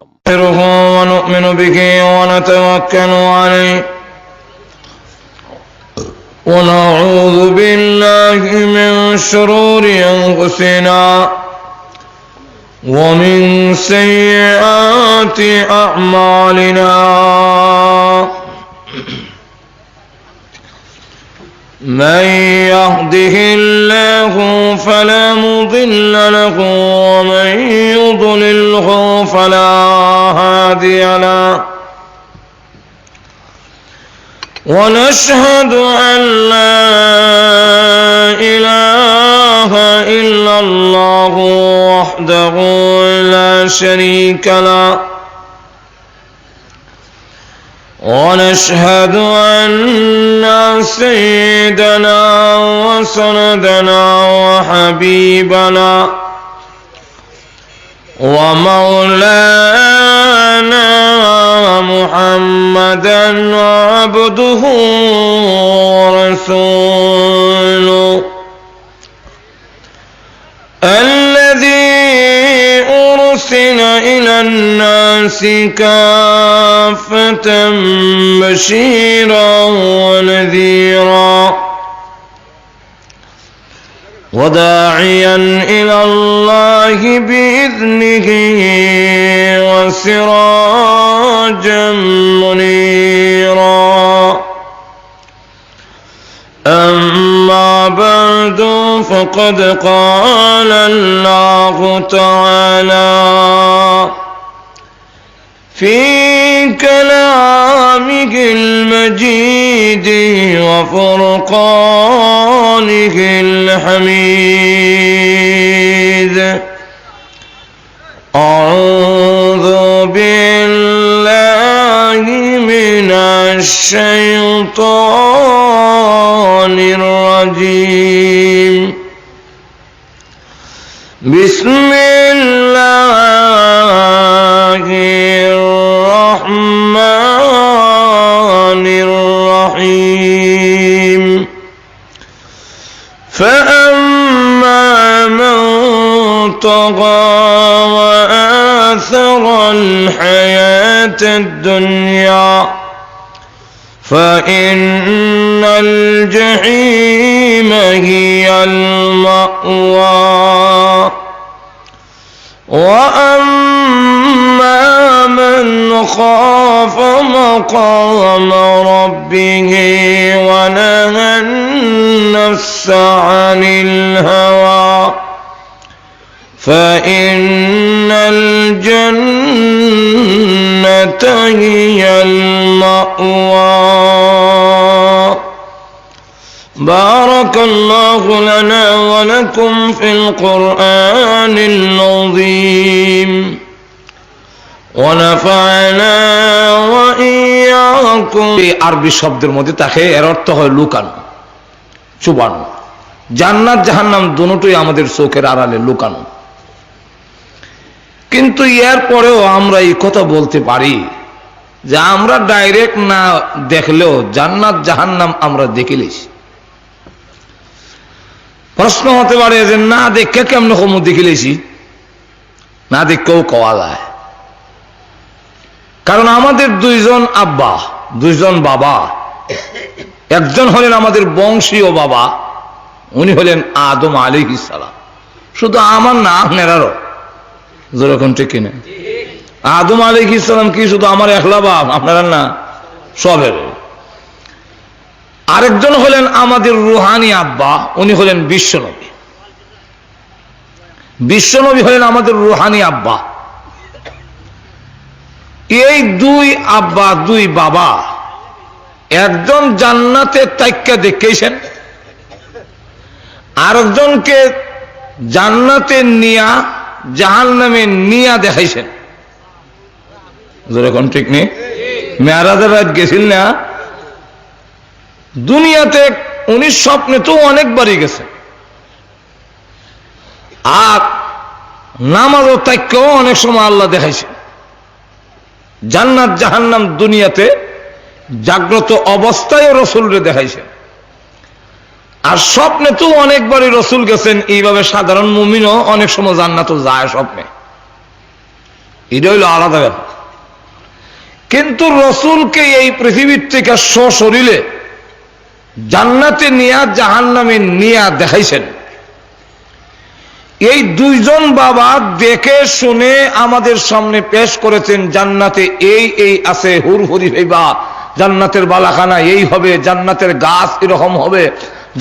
ونؤمن به ونتوكل عليه ونعوذ بالله من شرور أنفسنا ومن سيئات أعمالنا من يهده الله فلا مضل له ومن يضلله فلا هادي له ونشهد أن لا إله إلا الله وحده لا شريك له ونشهد أن سيدنا وسندنا وحبيبنا ومولانا محمدا عبده ورسوله الذي أرسل إلى الناس كافة بشيرا ونذيرا وداعيا إلى الله بإذنه وسراجا منيرا أما بعد فقد قال الله تعالى في كلامه المجيد وفرقانه الحميد أعوذ بالله من الشيطان الرجيم بسم الله الرحمن الرحيم فأما من طغى وآثر الحياة الدنيا فإن الجحيم هي المأوى وأما من خاف مقام ربه ونهى النفس عن الهوى فإن الجنة هي المأوى. بارك الله لنا ولكم في القرآن العظيم ونفعنا وإياكم. এই আরবি শব্দের মধ্যে থাকে, এর অর্থ হয় লুকানো, চুপানো। জান্নাত জাহান্নাম দুটোই আমাদের চোখের আড়ালে লুকানো, কিন্তু এর পরেও আমরা এই কথা বলতে পারি যে আমরা ডাইরেক্ট না দেখলেও জান্নাত জাহান্নাম আমরা দেখিলেছি। প্রশ্ন হতে পারে যে না দেখে কেমন কম দেখিলেছি, না দেখেও কওয়া যায়। কারণ আমাদের দুইজন আব্বা, দুইজন বাবা, একজন হলেন আমাদের বংশীয় বাবা, উনি হলেন আদম আলাইহিস সালাম। শুধু আমার না, আপনারারও যেরকম ঠিক কিনা। আদম আলাইহিস সালাম কি শুধু আমার একলা বাপ? আপনারা না, সবের। আরেকজন হলেন আমাদের রুহানি আব্বা, উনি হলেন বিশ্বনবী। বিশ্বনবী হলেন আমাদের রুহানি আব্বা। এই দুই আব্বা দুই বাবা একজন জান্নাতে তাইক্কা দেখেছেন, আরেকজনকে জান্নাতে নিয়া জাহান্নামে নিয়া দেখাইছেন। যেরকম ঠিক নেই, মেরাজের রাত গেছিল না দুনিয়াতে, উনি স্বপ্নে তো অনেকবারই গেছেন, আর নামাজও তাইক্কাও অনেক সময় আল্লাহ দেখাইছে। জান্নাত জাহান্নাম দুনিয়াতে জাগ্রত অবস্থায় রসুলরে দেখাইছে, আর স্বপ্নে তো অনেকবারই রসুল গেছেন। এইভাবে সাধারণ মুমিনও অনেক সময় জান্নাতও যায় স্বপ্নে। এটা হইল আলাদা ব্যাপার। কিন্তু রসুলকে এই পৃথিবীর থেকে সশরীরে জান্নাতে নিয়া জাহান্নামে নিয়া দেখাইছেন। এই দুইজন বাবা দেখে শুনে আমাদের সামনে পেশ করেছেন, জান্নাতে এই আছে, হুরহুরি হইবা, জান্নাতের বালাখানা এই হবে, জান্নাতের গাছ এরকম হবে,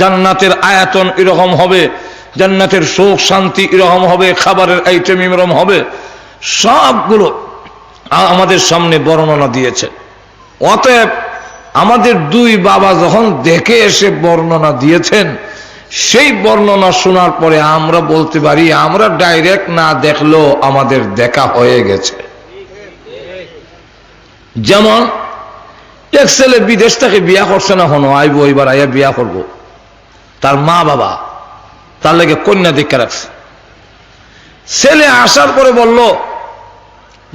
জান্নাতের আয়তন এরকম হবে, জান্নাতের সুখ শান্তি এরকম হবে, খাবারের আইটেম এরকম হবে, সবগুলো আমাদের সামনে বর্ণনা দিয়েছে। অতএব আমাদের দুই বাবা যখন দেখে এসে বর্ণনা দিয়েছেন, সেই বর্ণনা শোনার পরে আমরা বলতে পারি আমরা ডাইরেক্ট না দেখলেও আমাদের দেখা হয়ে গেছে। যেমন এক ছেলে বিদেশ থেকে বিয়া করছে না, হনো আইব এবার আইয়া বিয়া করব, তার মা বাবা তার লেগে কন্যা দীক্ষা রাখছে। ছেলে আসার পরে বলল,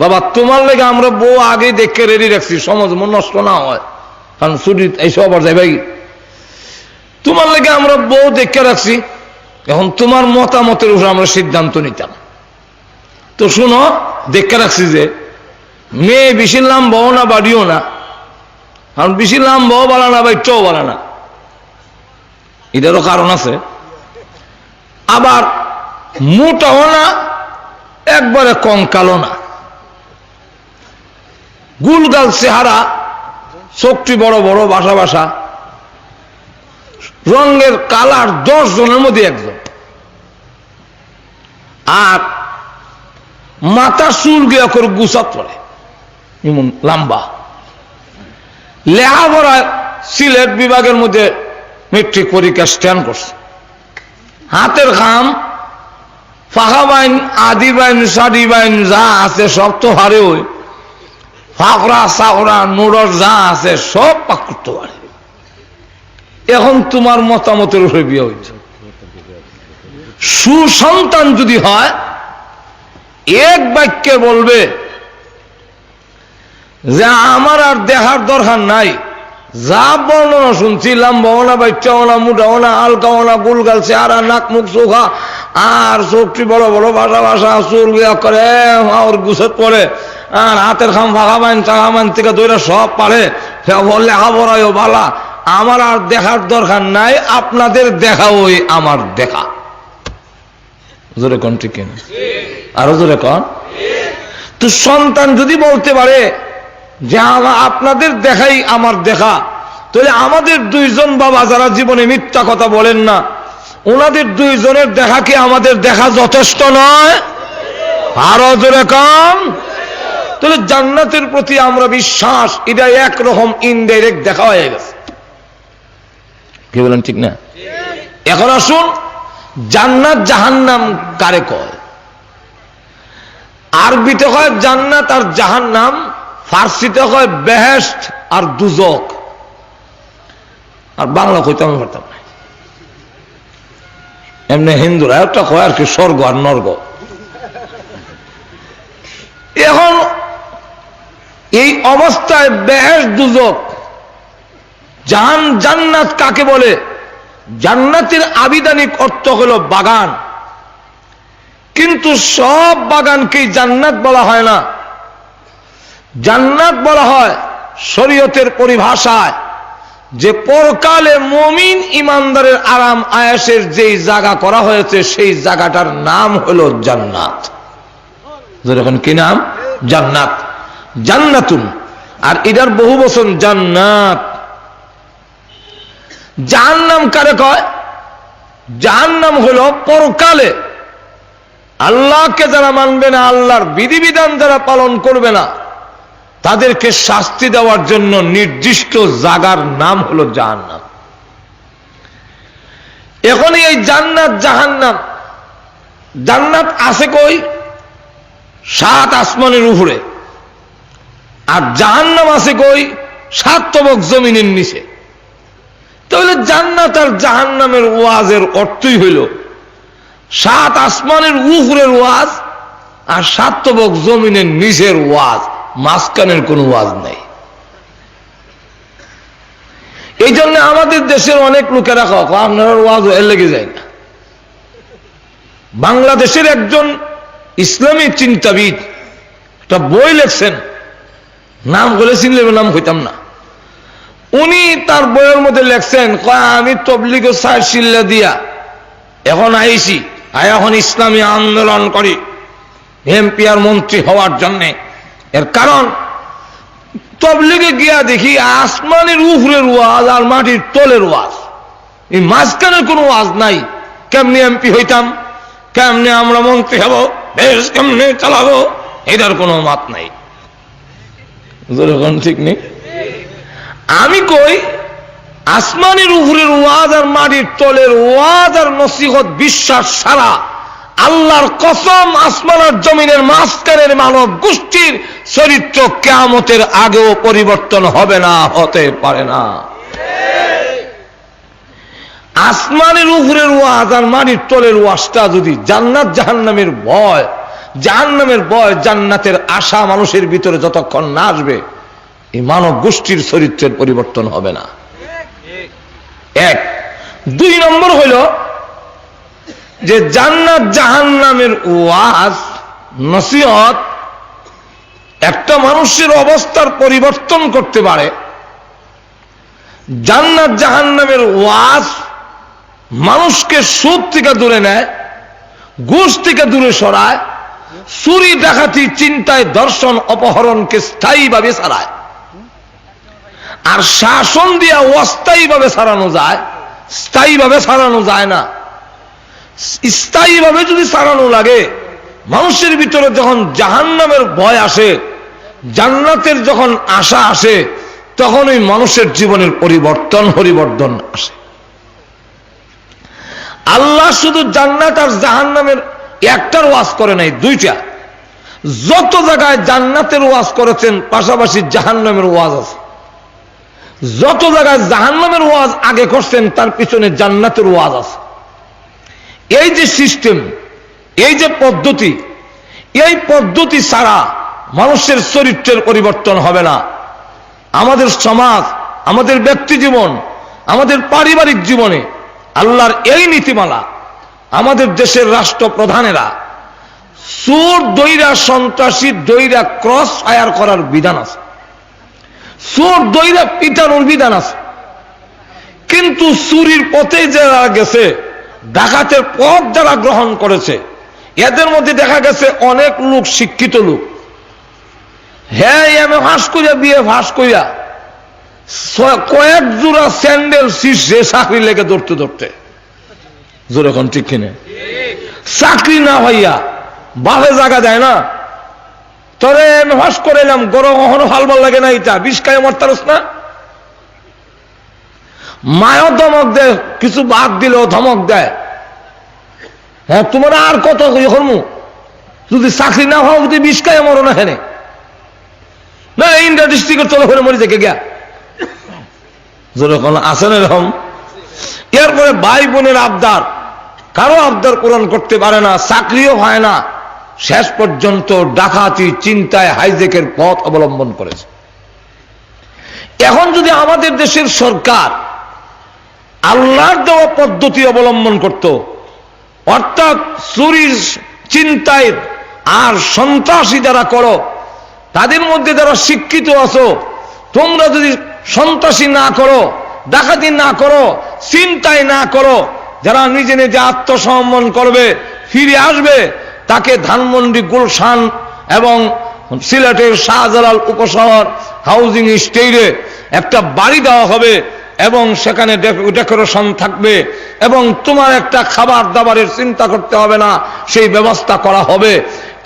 বাবা তোমার লেগে আমরা বউ আগেই দেখে রেডি রাখছি, সমাজ মন নষ্ট না হয়, কারণ ছুটি এইসব আবার যাই ভাই, তোমার লেগে আমরা বউ দেখে রাখছি, এখন তোমার মতামতের উপর আমরা সিদ্ধান্ত নিতাম। তো শুনো, দেখে রাখছি যে মেয়ে বেশি লাম্বাও না বাড়িও না, কারণ বেশি লাম্বাও বাড়া না বাইটাও বাড়া না, এটারও কারণ আছে। আবার মোটাও না, একবারে কঙ্কালও না, গুলগাল চেহারা, চোখটি বড় বড়, বাসা বাসা, রঙের কালার 10 জনের মধ্যে একজন, আর মাথা চুল গিয়া করে গুছাত পড়ে এমন লম্বা, লেখাপড়া সিলেট বিভাগের মধ্যে মেট্রিক পরীক্ষা স্ট্যান্ড করছে, হাতের কাম ফাঁকা বাইন, আদি বাইন, সাদি বাইন যা আছে সব তো হারে, ওই ফাঁকড়া চাকড়া নোড়র যা আছে সব পাক করতে পারে। এখন তোমার মতামতের উপরে বিয়ে হইছে। সুসন্তান যদি হয়, এক বাক্যে বলবে যে আমার আর দেখার দরকার নাই, যা বর্ণনা শুনছি, লাম্বাও না, বাইটাও না, মোটাও না, আলকাও না, গুলগাল চেহারা, নাক মুখ চোখা, আর চোখটি বড় বড়, বাসা বাসা, চুল গিয়া করে ওর গুছত পড়ে, আর হাতের খাম ফাঁকা বাইন চাকা বাইন থেকে দইরা সব পারে, লেখাপড়ায়ও বালা, আমার আর দেখার দরকার নাই, আপনাদের দেখা ওই আমার দেখা। জোরে কোন ঠিক কিনা? আরো জোরে কোন। তো সন্তান যদি বলতে পারে যে আপনাদের দেখাই আমার দেখা, তাহলে আমাদের দুইজন বাবা যারা জীবনে মিথ্যা কথা বলেন না, ওনাদের দুইজনের দেখা কি আমাদের দেখা যথেষ্ট নয়? আরো জোরে কম। তাহলে জান্নাতের প্রতি আমরা বিশ্বাস, এটা একরকম ইনডাইরেক্ট দেখা হয়ে গেছে। কি বলেন ঠিক না? এখন আসুন, জান্নাত জাহান্নাম কারে কয়? আরবিতে কয় জান্নাত আর জাহান্নাম, ফার্সিতে কয় বেহেশত আর দুজক, আর বাংলা কইতে আমি পারতাম না। এমনি হিন্দুরা একটা কয় আর কি, স্বর্গ আর নর্গ। এখন এই অবস্থায় বেহেশত দুজক, জান্নাত কাকে বলে? জান্নাতের আবিধানিক অর্থ হলো বাগান, কিন্তু সব বাগানকেই জান্নাত বলা হয় না। জান্নাত বলা হয় শরীয়তের পরিভাষায় যে পরকালে মুমিন ইমানদারের আরাম আয়েশের যেই জায়গা করা হয়েছে, সেই জায়গাটার নাম হলো জান্নাত। যেরকম কি নাম? জান্নাত, জান্নাতুন। আর এটার বহু বচন জান্নাত। জাহান্নাম কারে কয়? জাহান্নাম হলো পরকালে আল্লাহকে যারা মানবে না, আল্লাহর বিধিবিধান যারা পালন করবে না, তাদেরকে শাস্তি দেওয়ার জন্য নির্দিষ্ট জায়গার নাম হলো জাহান্নাম। এখন এই জান্নাত জাহান্নাম, জান্নাত আছে কই? 7 আসমানের উপরে। আর জাহান্নাম আছে কই? 7 তবক জমিনের নিচে। তাহলে জান্নাত আর জাহান্নামের ওয়াজের অর্থই হইল 7 আসমানের উপরের ওয়াজ আর 7 তবক জমিনের নিচের ওয়াজ, মাঝখানের কোন ওয়াজ নাই। এই জন্য আমাদের দেশের অনেক লোকেরা আপনার ওয়াজ এর লেগে যায় না। বাংলাদেশের একজন ইসলামী চিন্তাবিদ একটা বই লেখছেন, নাম বলে চিনলে নাম হইতাম না। উনি তার বইয়ের মধ্যে লেখছেন, আমি তবলিগ সার শিল্লা দিয়া এখন আইছি, এখন ইসলামী আন্দোলন করি এমপি আর মন্ত্রী হওয়ার জন্যে। এর কারণ তবলিগে গিয়া দেখি আসমানের উপরের ওয়াজ আর মাটির তলের ওয়াজ, এই মাঝখানে কোনো ওয়াজ নাই। কেমনে এমপি হইতাম, কেমনে আমরা মন্ত্রী হব, দেশ কেমনে চালাবো, এটার কোনো মাত নাই। ঠিক নেই? আমি কই আসমানের উপরের ওয়াজ আর মাটির তলের ওয়াজ আর নসিহত বিশ্বাস ছাড়া আল্লাহর কসম আসমান আর জমিনের মাঝখানের মানব গোষ্ঠীর চরিত্র কিয়ামতের আগেও পরিবর্তন হবে না, হতে পারে না। আসমানের উপরের ওয়াজ আর মাটির তলের ওয়াজটা যদি জান্নাত জাহান্নামের ভয়, জাহান্নামের ভয় জান্নাতের আশা মানুষের ভিতরে যতক্ষণ না আসবে, এই মানব গোষ্ঠীর চরিত্রের পরিবর্তন হবে না। এক। দুই নম্বর হইল যে জান্নাত জাহান্নামের ওয়াজ নসিহত একটা মানুষের অবস্থার পরিবর্তন করতে পারে। জান্নাত জাহান্নামের ওয়াজ মানুষকে সুদ থেকে দূরে নেয়, ঘুষ থেকে দূরে সরায়, চুরি ডাকাতি চিন্তায় দর্শন অপহরণকে স্থায়ীভাবে ছাড়ায়। আর শাসন দিয়া অস্থায়ীভাবে ছাড়ানো যায়, স্থায়ীভাবে ছাড়ানো যায় না। স্থায়ীভাবে যদি ছাড়ানো লাগে, মানুষের ভিতরে যখন জাহান্নামের ভয় আসে, জান্নাতের যখন আশা আসে, তখন ওই মানুষের জীবনের পরিবর্তন আসে। আল্লাহ শুধু জান্নাত আর জাহান্নামের একটার ওয়াজ করে নাই, দুইটা। যত জায়গায় জান্নাতের ওয়াজ করেছেন পাশাপাশি জাহান্নামের ওয়াজ আছে। যত জায়গায় জাহান্নামের ওয়াজ আগে করছেন তার পিছনে জান্নাতের ওয়াজ আছে। এই যে সিস্টেম, এই যে পদ্ধতি, এই পদ্ধতি ছাড়া মানুষের চরিত্রের পরিবর্তন হবে না। আমাদের সমাজ, আমাদের ব্যক্তি জীবন, আমাদের পারিবারিক জীবনে আল্লাহর এই নীতিমালা, আমাদের দেশের রাষ্ট্রপ্রধানেরা চোর দইরা, সন্ত্রাসী দইরা ক্রস ফায়ার করার বিধান আছে, চোর দইরা পিটানোর বিধান আছে। কিন্তু চুরির পথে যারা গেছে, ডাকাতের পথ যারা গ্রহণ করেছে, এদের মধ্যে দেখা গেছে অনেক লোক শিক্ষিত লোক। হ্যাঁ, এমএ ফাঁস করিয়া, বিয়ে ফাঁস করিয়া কয়েক জোড়া স্যান্ডেল শীর্ষে চাকরি লেগে ধরতে জোর। এখন ঠিক কিনে চাকরি না হইয়া বাপে জায়গা দেয় না, তোরে এমএ ফাঁস করে এলাম, গরম কখনো ফালবার লাগে না, এটা বিষ খায় মরতারস না। মায়ও ধমক দেয়, কিছু বাদ দিলেও ধমক দেয়। হ্যাঁ, তোমার আর কত করমু, যদি চাকরি না হওয়া যদি বিষ খায় মরো না। হেনে না, ইন্ডিয়া ডিস্ট্রিক্টের চলে ফেলে মরি দেখে গিয়া যখন আসেন এরকম। এরপরে ভাই বোনের আবদার, কারো আবদার পূরণ করতে পারে না, চাকরিও হয় না, শেষ পর্যন্ত ডাকাতি চিন্তায় হাইজেকের পথ অবলম্বন করেছে। এখন যদি আমাদের দেশের সরকার আল্লাহর দেওয়া পদ্ধতি অবলম্বন করত, অর্থাৎ চুরির চিন্তায় আর সন্ত্রাসী যারা করো, তাদের মধ্যে যারা শিক্ষিত আছো, তোমরা যদি সন্ত্রাসী না করো, ডাকাতি না করো, চিন্তায় না করো, যারা নিজে নিজে আত্মসমর্পণ করবে, ফিরে আসবে, তাকে ধানমন্ডি, গুলশান এবং সিলেটের শাহজালাল উপশহর হাউজিং স্টেটে একটা বাড়ি দেওয়া হবে এবং সেখানে ডেকোরেশন থাকবে এবং তোমার একটা খাবার দাবারের চিন্তা করতে হবে না, সেই ব্যবস্থা করা হবে।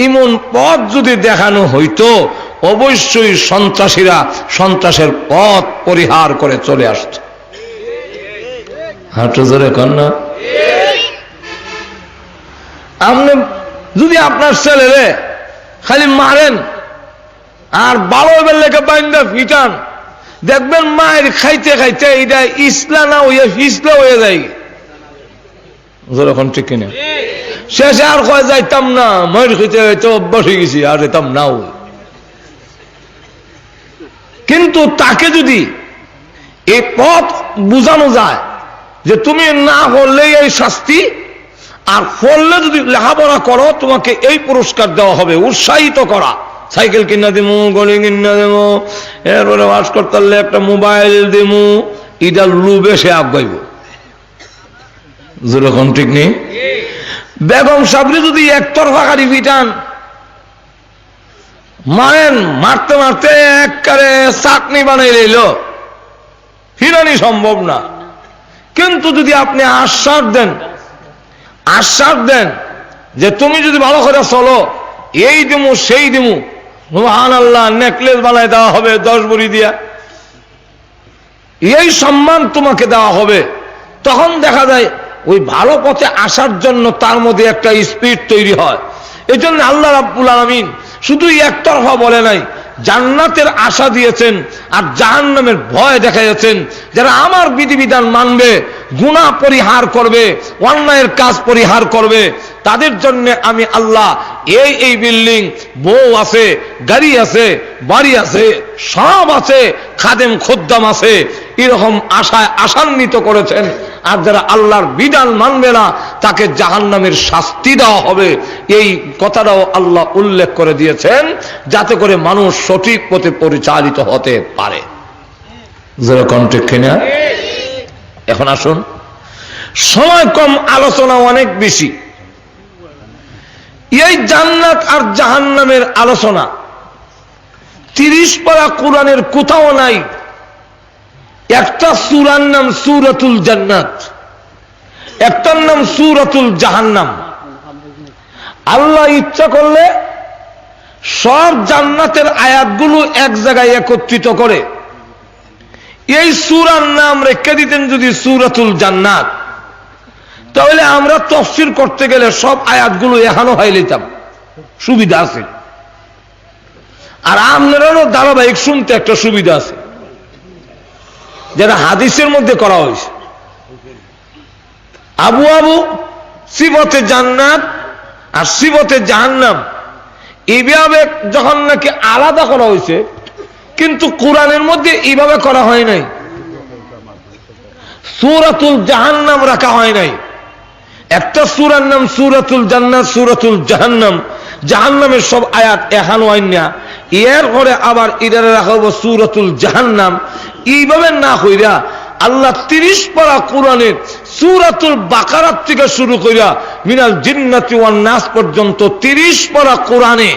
এমন পথ যদি দেখানো হইতো, অবশ্যই সন্ত্রাসীরা সন্ত্রাসের পথ পরিহার করে চলে আসত। হাঁটু জোরে কন্যা, আপনি যদি আপনার ছেলেরে খালি মারেন আর বারো বেলেকে বাইন্দা ফিটান, দেখবেন মায়ের খাইতে খাইতে এটা ইসলা না হইয়া ফিসলা হয়ে যায়। যখন ঠিক কিনা শেষে আর কয়ে যাইতাম না, মায়ের খাইতে খাইতে অভ্যাস হয়ে গেছি, আর যেতাম নাও। কিন্তু তাকে যদি এই পথ বুঝানো যায় যে তুমি না করলেই এই শাস্তি, আর করলে যদি লেখাপড়া করো তোমাকে এই পুরস্কার দেওয়া হবে, উৎসাহিত করা, সাইকেল কিনা দিমু, গড়ি কিনা দিমু, এরপরে ওয়াজ করতে পারলে একটা মোবাইল দিমু, এটা লুবে সে আগাইব। যেরকম ঠিক নেই। বেগম সাবরি যদি একতরফা গাড়ি পিটান, মারেন, মারতে মারতে একবারে চাটনি বানাই লইল, ফিরানি সম্ভব না। কিন্তু যদি আপনি আশ্বাস দেন যে তুমি যদি ভালো করে চলো, এই দিমু সেই দিমু, সুবহানাল্লাহ, নেকলেস বানায় দেওয়া হবে 10 ভরি দিয়া, এই সম্মান তোমাকে দেওয়া হবে, তখন দেখা যায় ওই ভালো পথে আসার জন্য তার মধ্যে একটা স্পিড তৈরি হয়। এই জন্য আল্লাহ রাব্বুল আলামিন শুধু একতরফা বলে নাই, জান্নাতের আশা দিয়েছেন আর জাহান্নামের ভয় দেখাইছেন। যারা আমার বিধিবিধান মানবে, গুনাহ পরিহার করবে, অন্যায়ের কাজ পরিহার করবে, তাদের জন্য আমি আল্লাহ এই বিল্ডিং, বউ আছে, গাড়ি আছে, বাড়ি আছে, সব আছে, খাদেম খোদ্দাম আছে, এরকম আশায় আশান্বিত করেছেন। আর যারা আল্লাহর বিধান মানবে না, তাকে জাহান্নামের শাস্তি দেওয়া হবে। এই কথাটাও আল্লাহ উল্লেখ করে দিয়েছেন, যাতে করে মানুষ সঠিক পথে পরিচালিত হতে পারে। যেরকম ঠিক কিনা? এখন আসুন, সময় কম, আলোচনা অনেক বেশি। এই জান্নাত আর জাহান্নামের আলোচনা 30 পারা কোরআনের কোথাও নাই। একটা সূরার নাম সূরাতুল জান্নাত, একটার নাম সূরাতুল জাহান্নাম। আল্লাহ ইচ্ছা করলে সব জান্নাতের আয়াতগুলো এক জায়গায় একত্রিত করে এই সূরার নাম রেখে দিতেন যদি সূরাতুল জান্নাত, তাহলে আমরা তাফসীর করতে গেলে সব আয়াতগুলো এখানো হয়ে নিতাম, সুবিধা আছে। আর আপনারও ধারাবাহিক শুনতে একটা সুবিধা আছে, যেটা হাদিসের মধ্যে করা হয়েছে। আবু সিফতে জান্নাত আর সিফতে জাহান্নাম এইভাবে যখন নাকি আলাদা করা হয়েছে, কিন্তু কোরআনের মধ্যে এইভাবে করা হয় নাই। সূরাতুল জাহান্নাম রাখা হয় নাই। একটা সূরার নাম সূরাতুল জান্নাত, সূরাতুল জাহান্নাম, জাহান্নামের সব আয়াত এখানো হয় না। এর পরে আবার ইদারে রাখা হবো সূরাতুল জাহান্নাম। এইভাবে না কইরা আল্লাহ 30 পারা কোরআনের সূরাতুল বাকারা থেকে শুরু কইরা মিনাল জিন্নাতি ওয়ান নাস পর্যন্ত 30 পারা কোরআনে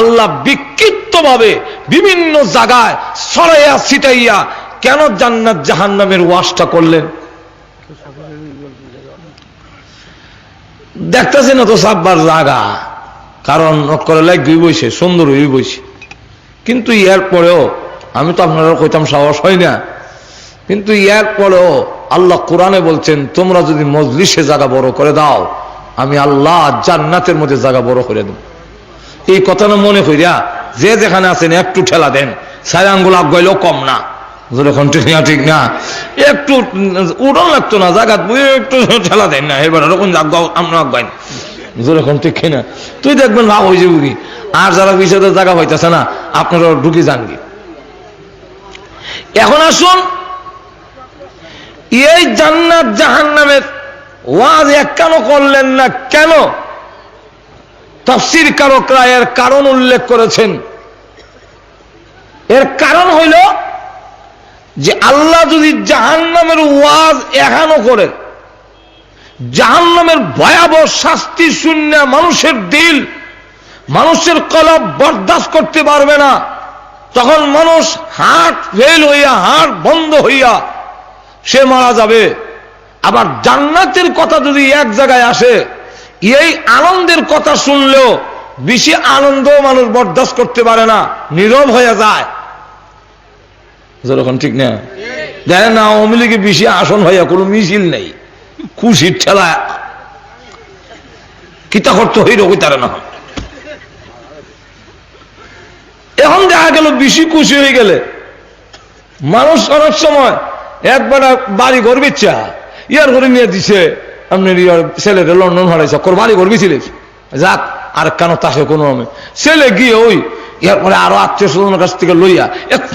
আল্লাহ বিক্ষিপ্তভাবে বিভিন্ন জায়গায় ছড়াইয়া ছিটাইয়া কেন জান্নাত জাহান্নামের ওয়াজটা করলেন? দেখতেছেন না তো সাববার জায়গা, কারণ করে লাগবে বইছে, সুন্দর হয়ে বইছে। কিন্তু এর পরেও আমি তো আপনারা কইতাম সাহস হয় না, কিন্তু এর পরেও আল্লাহ কোরআনে বলছেন, তোমরা যদি মজলিসে জায়গা বড় করে দাও, আমি আল্লাহ জান্নাতের মধ্যে জায়গা বড় করে দেব। এই কথাটা মনে করিয়া যে যেখানে আছেন একটু ঠেলা দেন, 4 আঙ্গুল আগাইলেও কম না। যখন ঠিক না, একটু উড়ন লাগতো না, জায়গা একটু ঠেলা দেন না, এবার ওরকম আমরা আগাইন। যখন ঠিক না, তুই দেখবেন ভাব হয়ে যাবি। আর যারা বিষয়তে জায়গা হইতেছে না, আপনারা ঢুকি যান কি। এখন আসুন, এই জান্নাত জাহান্নামের ওয়াজ একখানো করলেন না কেন? তাফসীর কারকরা এর কারণ উল্লেখ করেছেন। এর কারণ হইল যে আল্লাহ যদি জাহান্নামের ওয়াজ এখানো করেন, জাহান্নামের ভয়াবহ শাস্তি শূন্য মানুষের দিল, মানুষের কলব বরদাস্ত করতে পারবে না, তখন মানুষ হার্ট ফেল হইয়া, হার্ট বন্ধ হইয়া সে মারা যাবে। আবার জান্নাতের কথা যদি এক জায়গায় আসে, এই আনন্দের কথা শুনলেও বেশি আনন্দ মানুষ বরদাস্ত করতে পারে না, নীরব হয়ে যায়। যখন ঠিক না, দেখেন না আওয়ামী লীগে বেশি আসন হইয়া কোনো মিছিল নেই, খুশির ঠেলা কিতা করতে হইল তারা না। এখন দেখা গেল বেশি খুশি হয়ে গেলে মানুষ অনেক সময় একবার বাড়ি ঘর বেচা ইয়ার ঘরে নিয়ে দিছে, আপনার ইয়ার ছেলেটা লন্ডন হারাইছে, বাড়ি ঘর বেছিলে যাক, আর কেন তাকে কোনো ছেলে গিয়ে ওই এরপরে আরো আত্মীয়-স্বজনের কাছ থেকে লইয়া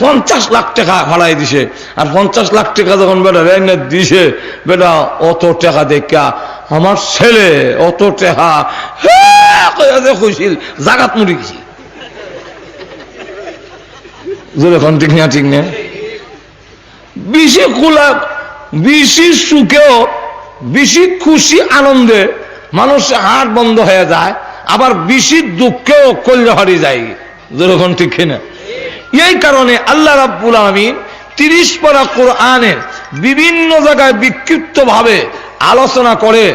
50 লাখ টাকা ফালাই দিছে। আর 50 লাখ টাকা যখন বেটা রেনে দিছে, বেটা অত টাকা দেখা আমার ছেলে অত টাকা খুশিল জাগাত মুড়ি গেছি। যেরকম ঠিক না ঠিক না? বেশি খোলা, বেশি সুখেও, বেশি খুশি আনন্দে মানুষের হাট বন্ধ হয়ে যায়, আবার বেশি দুঃখেও কল্য হারিয়ে যায়। যেরকম ঠিক না? এই কারণে আল্লাহ রাব্বুল আলামিন 30 পারা কোরআনের বিভিন্ন জায়গায় বিক্ষিপ্ত ভাবে আলোচনা করে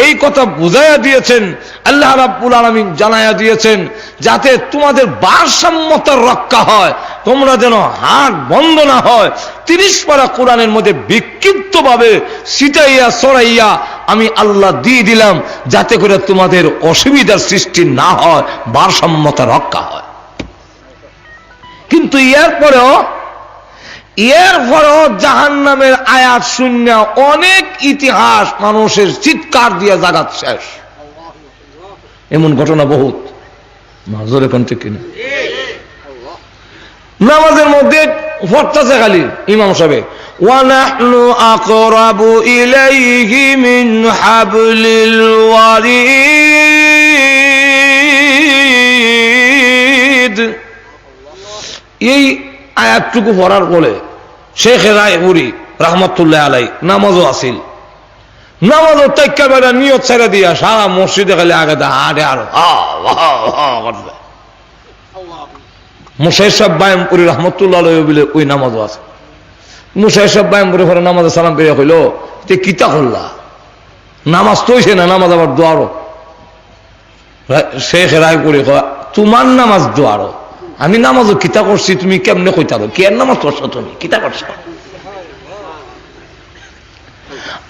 এই কথা বুঝাইয়া দিয়েছেন। আল্লাহ রাব্বুল আলামিন জানাইয়া দিয়েছেন যাতে তোমাদের ভারসাম্যতার রক্ষা হয়, তোমরা যেন হাট বন্ধ না হয়। 30 পারা কোরআনের মধ্যে বিক্ষিপ্ত ভাবে ছিটাইয়া ছড়াইয়া আমি আল্লাহ দিয়ে দিলাম যাতে করে তোমাদের অসুবিধার সৃষ্টি না হয়, ভারসাম্যতা রক্ষা হয়। কিন্তু এরপরেও জাহান্নামের আয়াত শূন্য অনেক ইতিহাস মানুষের চিৎকার দিয়ে জাগাত শেষ। এমন ঘটনা বহুত। মাজরে কোনটা কিনা নামাজের মধ্যে পড়তেছে খালি ইমাম সাহেব, ওয়া নাহনু আকরাবু ইলাইহি মিন হাবলিল ওয়ারিদ। এই আয়াতটুকু পড়ার পরে শেখ রায়পুরি রহমতুল্লাহ আলাই নামাজও আসিল, নামাজও তাইকা বেড়া নিয়ত ছেড়ে দিয়া সারা মসজিদে খালি আগে হাটে আরো মুসাইর সাহেব বায়ামপুরি রহমতুল্লাহ আলাই বলে ওই নামাজও আছে। মুসাইর সাহেব বায়ামপুরি পরে নামাজে সালাম পেয়ে কইল, তে কিতা করলা? নামাজ তো হইছে না, নামাজ আবার দোয়ারও। শেখ রায়পুরি কয়, তোমার নামাজ দোয়ারও, আমি নামাজও কিতা করছি, তুমি কেমনে কইতারো? কে নামাজ করছো তুমি, কিতা করছো?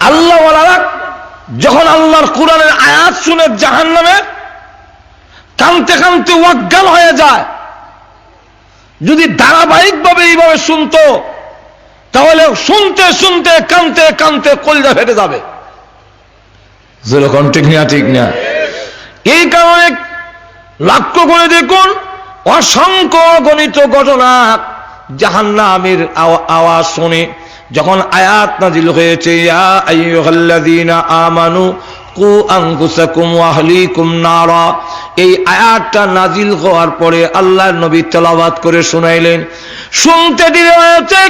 আল্লাহ ওয়ালারা যখন আল্লাহর কোরআনের আয়াত শুনে জাহান্নামে কানতে কানতে অজ্ঞান হয়ে যায়, যদি ধারাবাহিক ভাবে এইভাবে শুনতো তাহলে শুনতে শুনতে কানতে কানতে কলিজা ফেটে যাবে। যেরকম ঠিক না ঠিক না? এই কারণে লক্ষ্য করে দেখুন অসংখ্য গণিত ঘটনা জাহান্নামের আওয়াজ শুনে যখন আয়াত নাজিল হয়েছে, ইয়া আইয়ুহাল্লাযীনা আমানু কু আনফুসাকুম ওয়া আহলিকুম নারা, এই আয়াতটা নাজিল হওয়ার পরে আল্লাহর নবী তেলাওয়াত করে শুনাইলেন। শুনতে দেরি হয়েছে,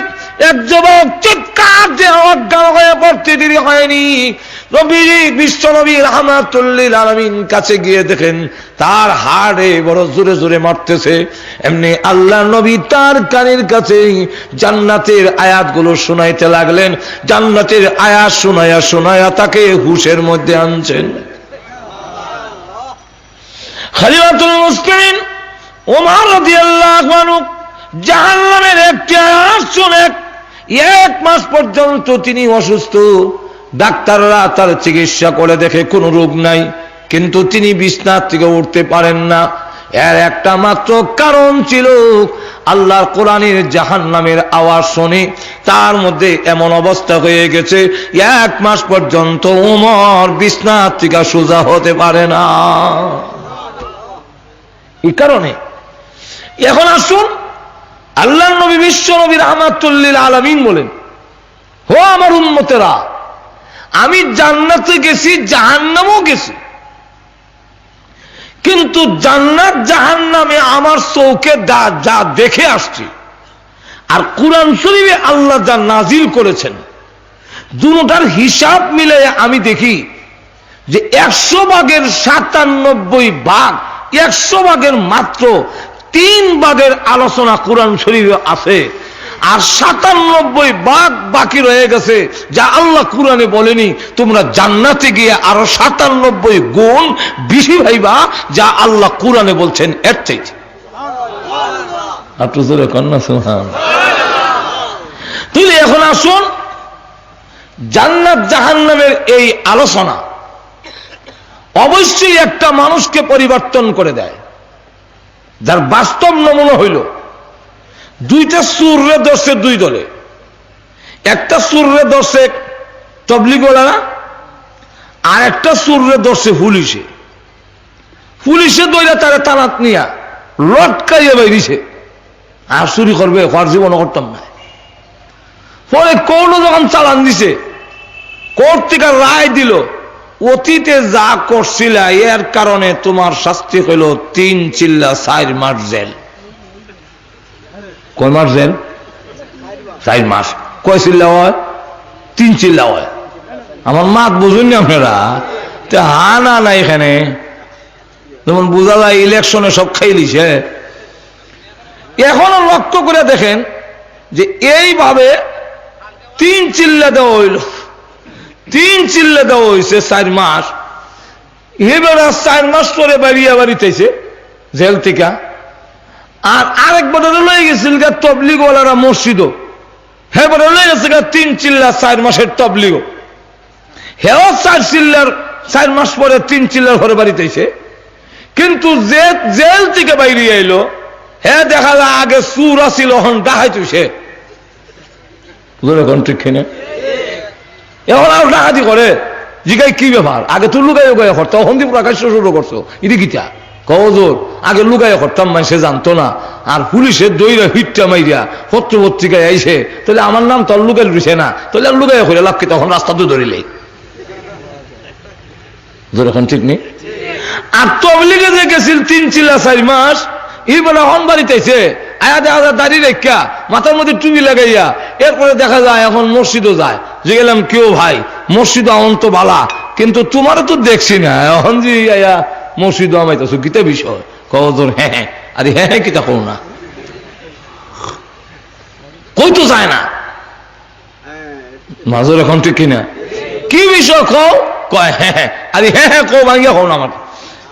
এক যুবক চিৎকার দিয়ে অজ্ঞান হয়ে পড়তে দেরি হয়নি। নবীজি বিশ্বনবী রাহমাতুল্লিল আলামিন কাছে গিয়ে দেখেন তার হাড়ে বড় জোরে জোরে মারতেছে। এমনি আল্লাহ নবী তার কানের কাছে জান্নাতের আয়াতগুলো শোনাইতে লাগলেন। জান্নাতের আয়াত শোনায়া শোনায়া তাকে হুশের মধ্যে আনছেন। খলিফাতুল মুসলিমিন ওমর রাদিয়াল্লাহু আনহু জাহান্নামের একটি আয়াত শুনে 1 মাস পর্যন্ত তিনি অসুস্থ। ডাক্তাররা তার চিকিৎসা করে দেখে কোনো রোগ নাই, কিন্তু তিনি বিছানা থেকে উঠতে পারেন না। এর একটা মাত্র কারণ ছিল, আল্লাহর কোরআনের জাহান্নামের আওয়াজ শুনে তার মধ্যে এমন অবস্থা হয়ে গেছে 1 মাস পর্যন্ত ওমর বিছানা থেকে সোজা হতে পারে না। এই কারণে এখন আসুন আল্লাহর নবী বিশ্ব নবী রাহমাতুল্লিল আলামিন বলেন, হো আমার উম্মতেরা, আমি জান্নাতে গেছি, জাহান্নামও গেছি, কিন্তু জান্নাত জাহান্নামে আমার চোখে যা দেখে আসছি আর কোরআন শরীফে আল্লাহ যা নাজিল করেছেন, দুটোটার হিসাব মিলে আমি দেখি যে 100 ভাগের 97 ভাগ, 100 ভাগের মাত্র 3 ভাগের আলোচনা কোরআন শরীফে আছে, আর 97 ভাগ বাকি রয়ে গেছে যা আল্লাহ কোরআনে বলেনি। তোমরা জান্নাতে গিয়ে আরো 97 গুণ বেশি ভাইবা যা আল্লাহ কোরআনে বলছেন এর চাইতে। আপনি জোরে কন্যা সুবহান। তাহলে এখন আসুন জান্নাত জাহান্নামের এই আলোচনা অবশ্যই একটা মানুষকে পরিবর্তন করে দেয়। যার বাস্তব নমুনা হইল, 2টা সুররে ধরছে 2 দলে। একটা সুররে ধরছে তবলিগওয়ালারা, আর একটা সুররে ধরছে পুলিশে। পুলিশে দইরা তারা তানাত নিয়া লটকাইয়া বাইরিছে, আর চুরি করবে হওয়ার জীবন করতাম না। পরে কোর্টও যখন চালান দিছে, কোর্ট থেকে রায় দিল, অতীতে যা করছিল এর কারণে তোমার শাস্তি হইল 3 চিল্লা 4 মাস জেল। কয় মাস জেল? 4 মাস। কয় চিল্লা হয়? 3 চিল্লা হয়। আমার মাত বুঝুন না আপনারা, হা না না এখানে যেমন বোঝা যায় ইলেকশনে সব খাই দিছে। এখনো লক্ষ্য করে দেখেন যে এইভাবে 3 চিল্লা দেওয়া হইল, 3 চিল্লা দেওয়া হয়েছে 4 মাস। এবার 4 মাস পরে বাড়িতেছে জেল থেকে। আর আরেকবার লয়ে গেছিল তবলিগওয়ালারা মসজিদও, হ্যাঁ লয়ে গেছে 3 চিল্লা 4 মাসের তবলিগ। হেও 4 চিল্লার 4 মাস পরে 3 চিল্লার ঘরে বাড়িতেছে। কিন্তু যে জেল থেকে বাইরে আইলো হ্যাঁ দেখা যায় আগে চুর আসিল, এখন ডাকাইছে। এখন ঠিক কিনা? এখন আর ডাকাতি করে। জিগাই কি ব্যাপার? আগে তো লুকাই করতো, এখন দিয়ে প্রকাশ্য শুরু করছো, ইদি গীতা কজোর। আগে লুকাই করতাম, সে জানতো না। আর পুলিশের দইরা হিটটা মাইরা পত্র পত্রিকায় আইসে, তাহলে আমার নাম তোর লুকাই রুছে না, তাহলে আর লুকাই করে লাভ কি? তখন রাস্তা তো ধরিলে এখন ঠিক নেই। আর তবলিগে যে গেছিল 3 চিল্লা 4 মাস, এইবেলা হন বাড়িতেছে আয়া দেখা যায় দাড়ি রেখা মাথার মধ্যে টুপি লাগাইয়া। এরপরে দেখা যায় এখন মসজিদও যায়। যে গেলাম কেউ ভাই মসজিদ আমন তো বালা, কিন্তু তোমারও তো দেখছি না, এখন যে আয়া মসজিদ আমাইতেছো কিতা বিষয়? কজন হ্যাঁ হ্যাঁ, আরে হ্যাঁ হ্যাঁ কিতা করো না, কই তো যায় না মাজর। এখন ঠিক কিনা? কি বিষয় কও? কয় হ্যাঁ হ্যাঁ, আরে হ্যাঁ হ্যাঁ কও ভাঙিয়া কও না। আমার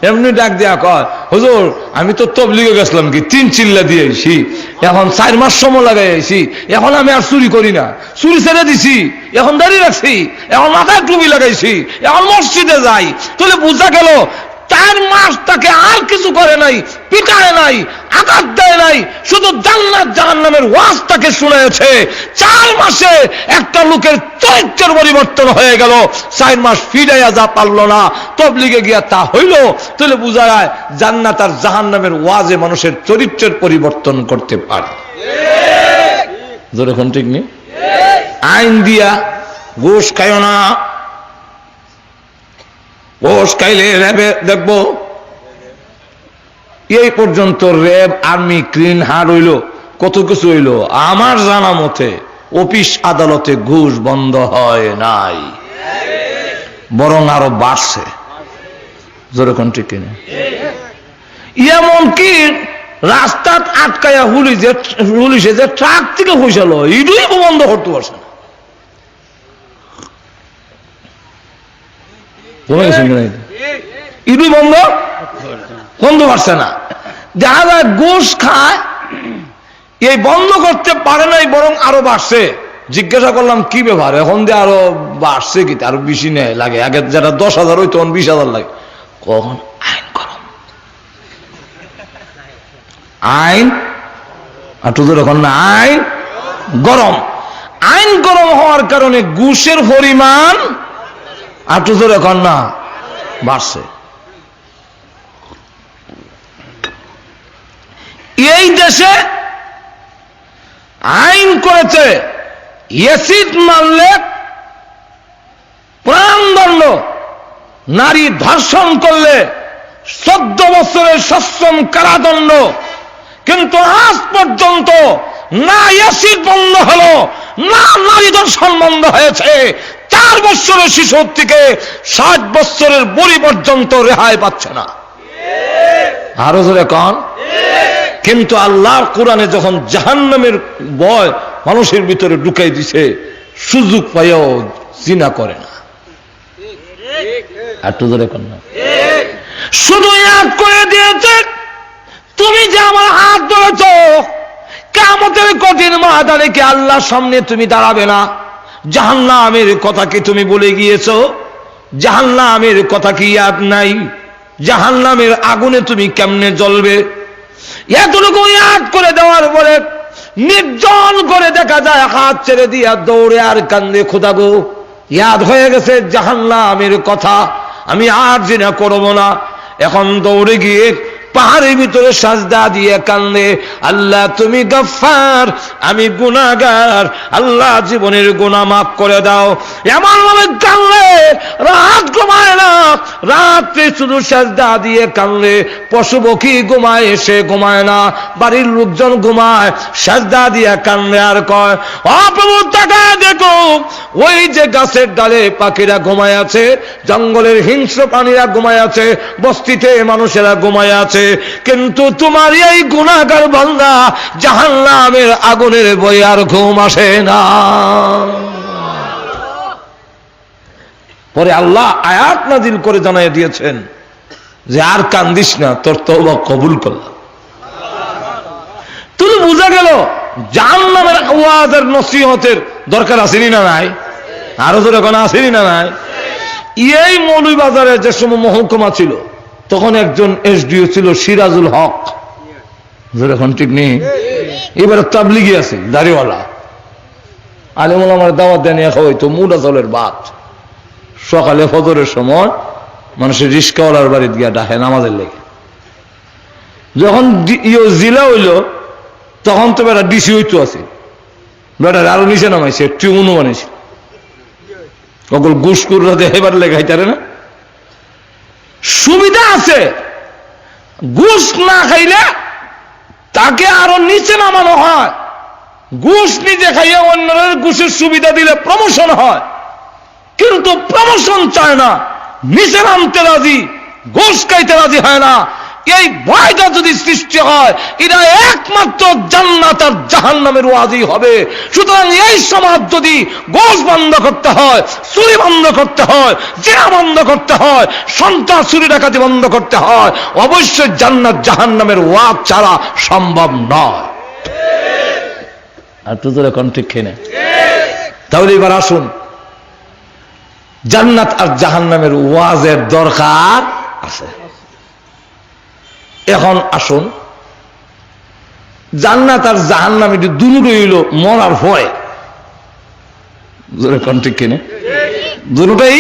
এমনি ডাক দেয়া কয় হুজুর আমি তো তবলিগে গেছিলাম কি 3 চিল্লা দিয়ে আইছি, এখন 4 মাস সময় লাগাই আইছি, এখন আমি আর চুরি করি না, চুরি ছেড়ে দিছি, এখন দাঁড়িয়ে রাখছি, এখন মাথায় টুপি লাগাইছি, এখন মসজিদে যাই। তাহলে বোঝা গেল 4 মাস তাকে আর কিছু করে নাই, পিটায় নাই, আঘাত দেয় নাই, শুধু জান্নাত জাহান্নামের ওয়াজ তাকে শুনেছে। 4 মাসে একটা লোকের চরিত্রের পরিবর্তন হয়ে গেল। 4 মাস ফিরাইয়া যা পারলো না, তবলিগে গিয়া তা হইল। তাহলে বোঝা যায় জান্নাত আর জাহান্নামের ওয়াজে মানুষের চরিত্রের পরিবর্তন করতে পারে। যখন ঠিক নেই আইন দিয়া ঘুষ খাইও না, ঘুষ খাইলে র্যাবে দেখবো। এই পর্যন্ত র্যাব, আর্মি, ক্লিন হার হইল, কত কিছু হইল। আমার জানা মতে অফিস আদালতে ঘুষ বন্ধ হয় নাই, বরং আরো বাড়ছে। যেরকম ঠিক কিনা? এমনকি রাস্তা আটকায়া পুলিশে যে ট্রাক থেকে পয়সালো ইডুই বন্ধ করতে পারছে না। ইডুই বন্ধ পারছে না। দেখা যায় ঘুষ খায়, এই বন্ধ করতে পারে নাই, বরং আরো বাড়ছে। জিজ্ঞাসা করলাম কি ব্যাপার, এখন দিয়ে আরো বাড়ছে কি? আরো বেশি নেয় লাগে, আগে যারা 10,000 হইতো 20,000 লাগে। কখন? আইন গরম, আইন আটুদের এখন না, আইন গরম। আইন গরম হওয়ার কারণে ঘুষের পরিমাণ আটুদের এখন না বাড়ছে। এই দেশে আইন করেছে এসিড মারলে প্রাণদণ্ড, নারী ধর্ষণ করলে 14 বছরের সশ্রম কারাদণ্ড। কিন্তু আজ পর্যন্ত না এসিড বন্ধ হলো, না নারী ধর্ষণ বন্ধ হয়েছে। 4 বছরের শিশুর থেকে 60 বছরের বুড়ি পর্যন্ত রেহাই পাচ্ছে না। আরো জোরে কন। কিন্তু আল্লাহর কোরআনে যখন জাহান্নামের ভয় মানুষের ভিতরে ঢুকাই দিছে, সুযোগ পাইও জিনা করে না। একটু ধরে কর না, শুধু ইয়াদ করে দিয়েছে তুমি যে আমার হাত ধরেছ, কিয়ামতের কঠিন ময়দানে কি আল্লাহর সামনে তুমি দাঁড়াবে না? জাহান্নামের কথা কি তুমি বলে গিয়েছো? জাহান্নামের কথা কি ইয়াদ নাই? জাহান্নামের আগুনে তুমি কেমনে জ্বলবে? এতটুকু ইয়াদ করে দেওয়ার পরে নির্জন করে দেখা যায় হাত ছেড়ে দিয়া দৌড়ে আর কান্দে, খোদা গো ইয়াদ হয়ে গেছে জাহান্নামের কথা, আমি আর জিনা করব না। এখন দৌড়ে গিয়ে পাহাড়ের ভিতরে সাজদা দিয়ে কান্দে, আল্লাহ তুমি গফফার, আমি গুনাহগার, আল্লাহ জীবনের গুনাহ মাফ করে দাও। এমন ভাবে কান্দে, রাত ঘুমায় না, রাত্রে শুধু সাজদা দিয়ে কান্দে। পশু পক্ষী ঘুমায়, সে ঘুমায় না, বাড়ির লোকজন ঘুমায়, সাজদা দিয়ে কান্দে আর কয়, ও প্রভু তাকায় দেখো, ওই যে গাছের ডালে পাখিরা ঘুমায় আছে, জঙ্গলের হিংস্র প্রাণীরা ঘুমায় আছে, বস্তিতে মানুষেরা ঘুমায় আছে, কিন্তু তোমার এই গুনাহগার বান্দা জাহান্নামের আগুনের ভয়ে আর ঘুম আসে না। পরে আল্লাহ আয়াত নাযিল করে জানাই দিয়েছেন যে আর কান্দিস না, তোর তওবা কবুল করলাম। তুমি বুঝা গেল জাহান্নামের ওয়াজের নসিহতের দরকার আসেনি না নাই? আরো জোরে কোন আসেনি না নাই? এই মৌলভীবাজারে যে সময় মহকুমা ছিল, তখন একজন এসডিও ছিল সিরাজুল হক, এখন ঠিক নেই, এবারে তাবলিগি আছে, দাড়িওয়ালা, আলেমুল আমার দাওয়াত দেন হয়তো মুডা চালের ভাত, সকালে ফজরের সময় মানুষের রিস্কাওয়ালার বাড়িতে গিয়া ডাকে নামাজের লেগে। যখন জিলা হইল তখন তো বেটা ডিসি হইতো আছে, বেটার আরো নিচে নামাইছে, ট্রিবিউনও বানিয়েছে, সকল ঘুষখোররা দেখাইবার লেগে হাইতারে না। সুবিধা আছে, ঘুষ না খাইলে তাকে আরো নিচে নামানো হয়, ঘুষ নিজে খাইয়ে অন্যরা ঘুষের সুবিধা দিলে প্রমোশন হয়, কিন্তু প্রমোশন চায় না, নিচে নামতে রাজি, ঘুষ খাইতে রাজি হয় না। এই ভয়টা যদি সৃষ্টি হয়, এটা একমাত্র জান্নাত আর জাহান্নামের ওয়াজই হবে। সুতরাং এই সমাজ যদি ঘুষ বন্ধ করতে হয়, চুরি বন্ধ করতে হয়, জিনা বন্ধ করতে হয়, সন্ত্রাস চুরি ডাকাতি বন্ধ করতে হয়, অবশ্যই জান্নাত জাহান্নামের ওয়াজ ছাড়া সম্ভব নয়। আর তোদের এখন ঠিক খেয়ে, তাহলে এবার আসুন, জান্নাত আর জাহান্নামের ওয়াজের দরকার আছে। এখন আসুন, জান্নাত আর জাহান্নাম এটি দুটোই হইল মরার ভয়, ঠিক কিনে, দুটোই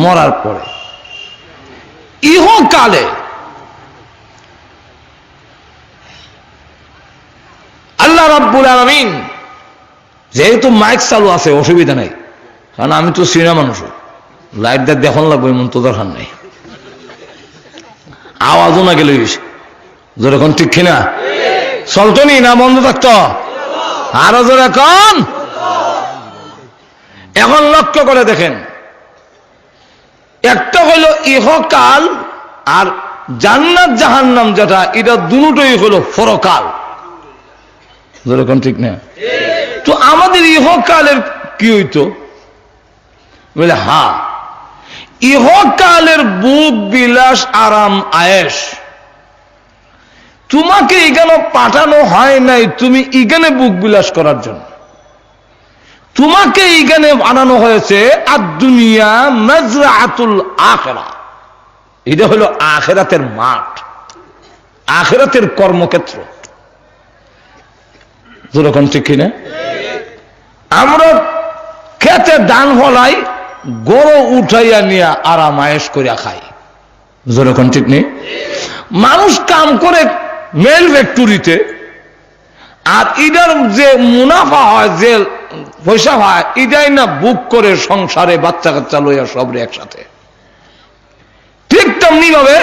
মরার পরে। ইহকালে আল্লাহ রাব্বুল আলামিন, যেহেতু মাইক চালু আছে অসুবিধা নাই, কারণ আমি তো সিনেমা মানুষ, লাইট দেখ দেখন লাগবো এমন তো দরকার নাই, আওয়াজও না গেলে যেরকম ঠিক কিনা, চলতো নি না বন্ধ থাকতো, আরো যেরকম। এখন লক্ষ্য করে দেখেন, একটা হলো ইহকাল আর জান্নাত জাহান্নাম যেটা, এটা দুটোই হলো পরকাল, যেরকম ঠিক না। তো আমাদের ইহকালের কি হইতো বলে, হ্যাঁ, ইহকালের বুক বিলাস আরাম আয়েশ তোমাকে এখানে পাঠানো হয় নাই তুমি এখানে বুক বিলাস করার জন্য, তোমাকে এখানে বানানো হয়েছে আদ-দুনিয়া মাজরাআতুল আখিরা, এটা হলো আখিরাতের মাঠ, আখিরাতের কর্মক্ষেত্র, যেরকম ঠিক কিনা। আমরা খেতে ধান ফলাই, গরু উঠাইয়া নিয়ে আরাম আয়েশ করিয়া খাই, যেরকম ঠিক নেই। মানুষ কাম করে মেল ফ্যাক্টরিতে, আর ইটার যে মুনাফা হয়, যে পয়সা হয়, এটাই না বুক করে সংসারে বাচ্চা কাচ্চা লইয়া সবরে একসাথে। ঠিক তেমনি ভাবে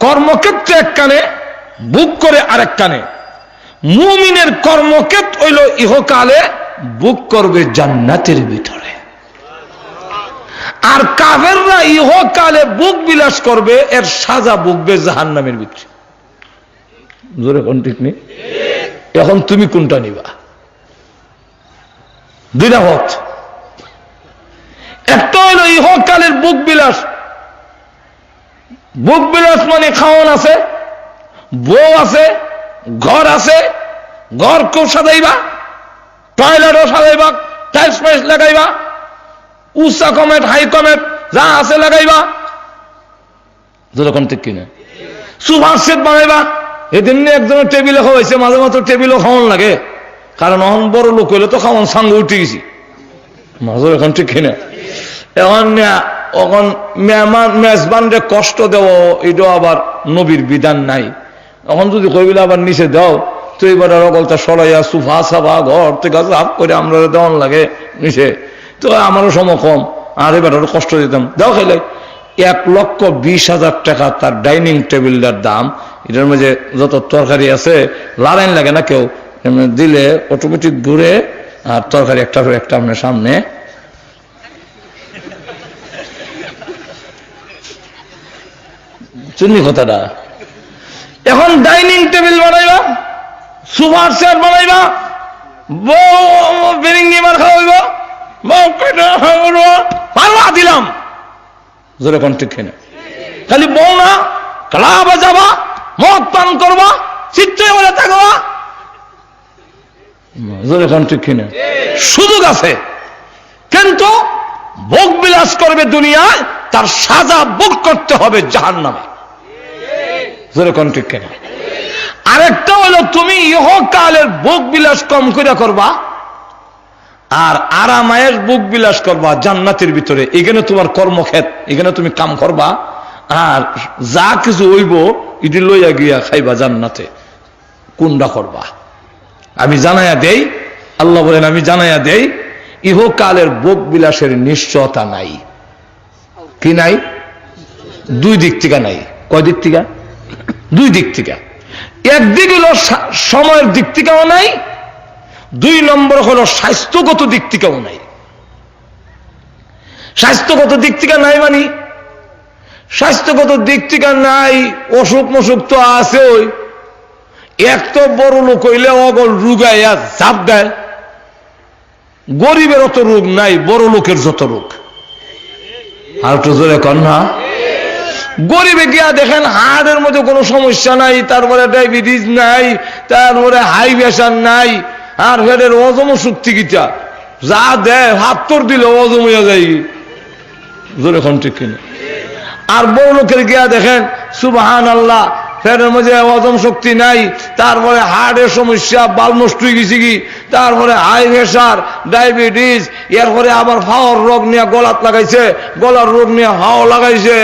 কর্মক্ষেত্রে এক কানে, বুক করে আরেক কানে। মুমিনের কর্মক্ষেত্র হইল ইহকালে, বুক করবে জান্নাতের ভিতরে, আর কাফেররা ইহকালে বুক বিলাস করবে, এর সাজা ভুগবে জাহান্নামের ভিতরে, জোরে কোন ঠিক নেই। এখন তুমি কোনটা নিবা? দুইটা পথ, একটা হলো ইহকালের বুক বিলাস। বুক বিলাস মানে খাওয়ান আছে, বউ আছে, ঘর আছে, ঘর কেউ সাজাইবা, টয়লেটও সাজাইবা, টাইলস মাইলস লাগাইবা, উঁচা কমেট হাই কমেট যা আছে লাগাইবা, যেরকম ঠিক কিনা। সুপার সেট বানাইবা, এদিন একজনের টেবিলে খাওয়াইছে, মাঝে মাঝে টেবিলও খাওয়ান লাগে, কারণ এখন বড় লোক হইলে তো খাওয়ান সাঙ্গ উঠে গেছি, মাঝে এখন ঠিক কিনা। এখন এখন মেহমান মেজবানরে কষ্ট দেওয়া এটা আবার নবীর বিধান নাই। এখন যদি কইবিলে আবার নিচে দাও তো এবার অগলটা সরাইয়া সুফা সাফা ঘর থেকে সাফ করে আমরা দেওয়ান লাগে নিচে, তো আমারও সম কম, আর এবার আরো কষ্ট দিতাম, দাও খাইলে 1,20,000 টাকা তার ডাইনিং টেবিলটার দাম। এটার মধ্যে যত তরকারি আছে লালাইন লাগে না কেউ, দিলে অটোমেটিক ঘুরে আর তরকারি একটা একটা আপনার সামনে। শুনলি কথাটা? এখন ডাইনিং টেবিল বানাইবা, সুপার চেয়ার বানাইবা, বউ বেরিঙ্গি মার খাওয়াইব, বউ পারবা দিলাম জোরে কোন ঠিক কিনা? খালি বউ না, ক্লাব বাজাবা, মদ পান করবা, চিত্তে বলে থাকবা, জোরে কোন ঠিক কিনা? সুযোগ আছে, কিন্তু ভোগ বিলাস করবে দুনিয়ায়, তার সাজা ভোগ করতে হবে জাহান্নামে। জোরে কোন ঠিক কিনা? আরেকটা হলো তুমি ইহকালের ভোগ বিলাস কম করে করবা আর আরামায়ের ভোগ বিলাস করবা জান্নাতের ভিতরে। এখানে তোমার কর্মক্ষেত, এখানে তুমি কাম করবা আর যা কিছু হইব এটি লইয়া গিয়া খাইবা জান্নাতে। কোনটা করবা? আমি জানাইয়া দেই, আল্লাহ বলেন আমি জানাইয়া দেই, ইহকালের ভোগ বিলাসের নিশ্চয়তা নাই। কি নাই? দুই দিক থেকে নাই। কয় দিক থেকে? দুই দিক থেকে। একদিক হলো সময়ের দিক থেকেও নাই, 2 নম্বর হলো স্বাস্থ্যগত দিক থেকেও নাই। স্বাস্থ্যগত দিক থেকে নাই মানে স্বাস্থ্যগত দিক থেকে নাই, অসুখ মসুখ তো আছে। ওই এক তো বড় লোক হইলে অগল রুগাইয়া ঝাপ দেয়, গরিবের অত রোগ নাই, বড় লোকের যত রোগ। আর তো জোরে কর না। গরিবে গিয়া দেখেন হার্টের মধ্যে কোনো সমস্যা নাই, তারপরে ডায়াবেটিস নাই, তারপরে হাই প্রেশার নাই, আর হেডের হজম শক্তি গীতা যা দেয় হাত তোর দিলে হজম হইয়া যায়। জোরে কোন ঠিক কিনা? আর বড় লোকের গিয়া দেখেন সুবহানাল্লাহ, ফেরের মধ্যে হজম শক্তি নাই, তারপরে হার্টের সমস্যা, বাল নষ্ট হয়ে গেছে কি, তারপরে হাই প্রেশার, ডায়াবেটিস, এরপরে আবার ফাওয়ার রোগ নিয়ে গলাত লাগাইছে, গলার রোগ নিয়ে হাওয়া লাগাইছে,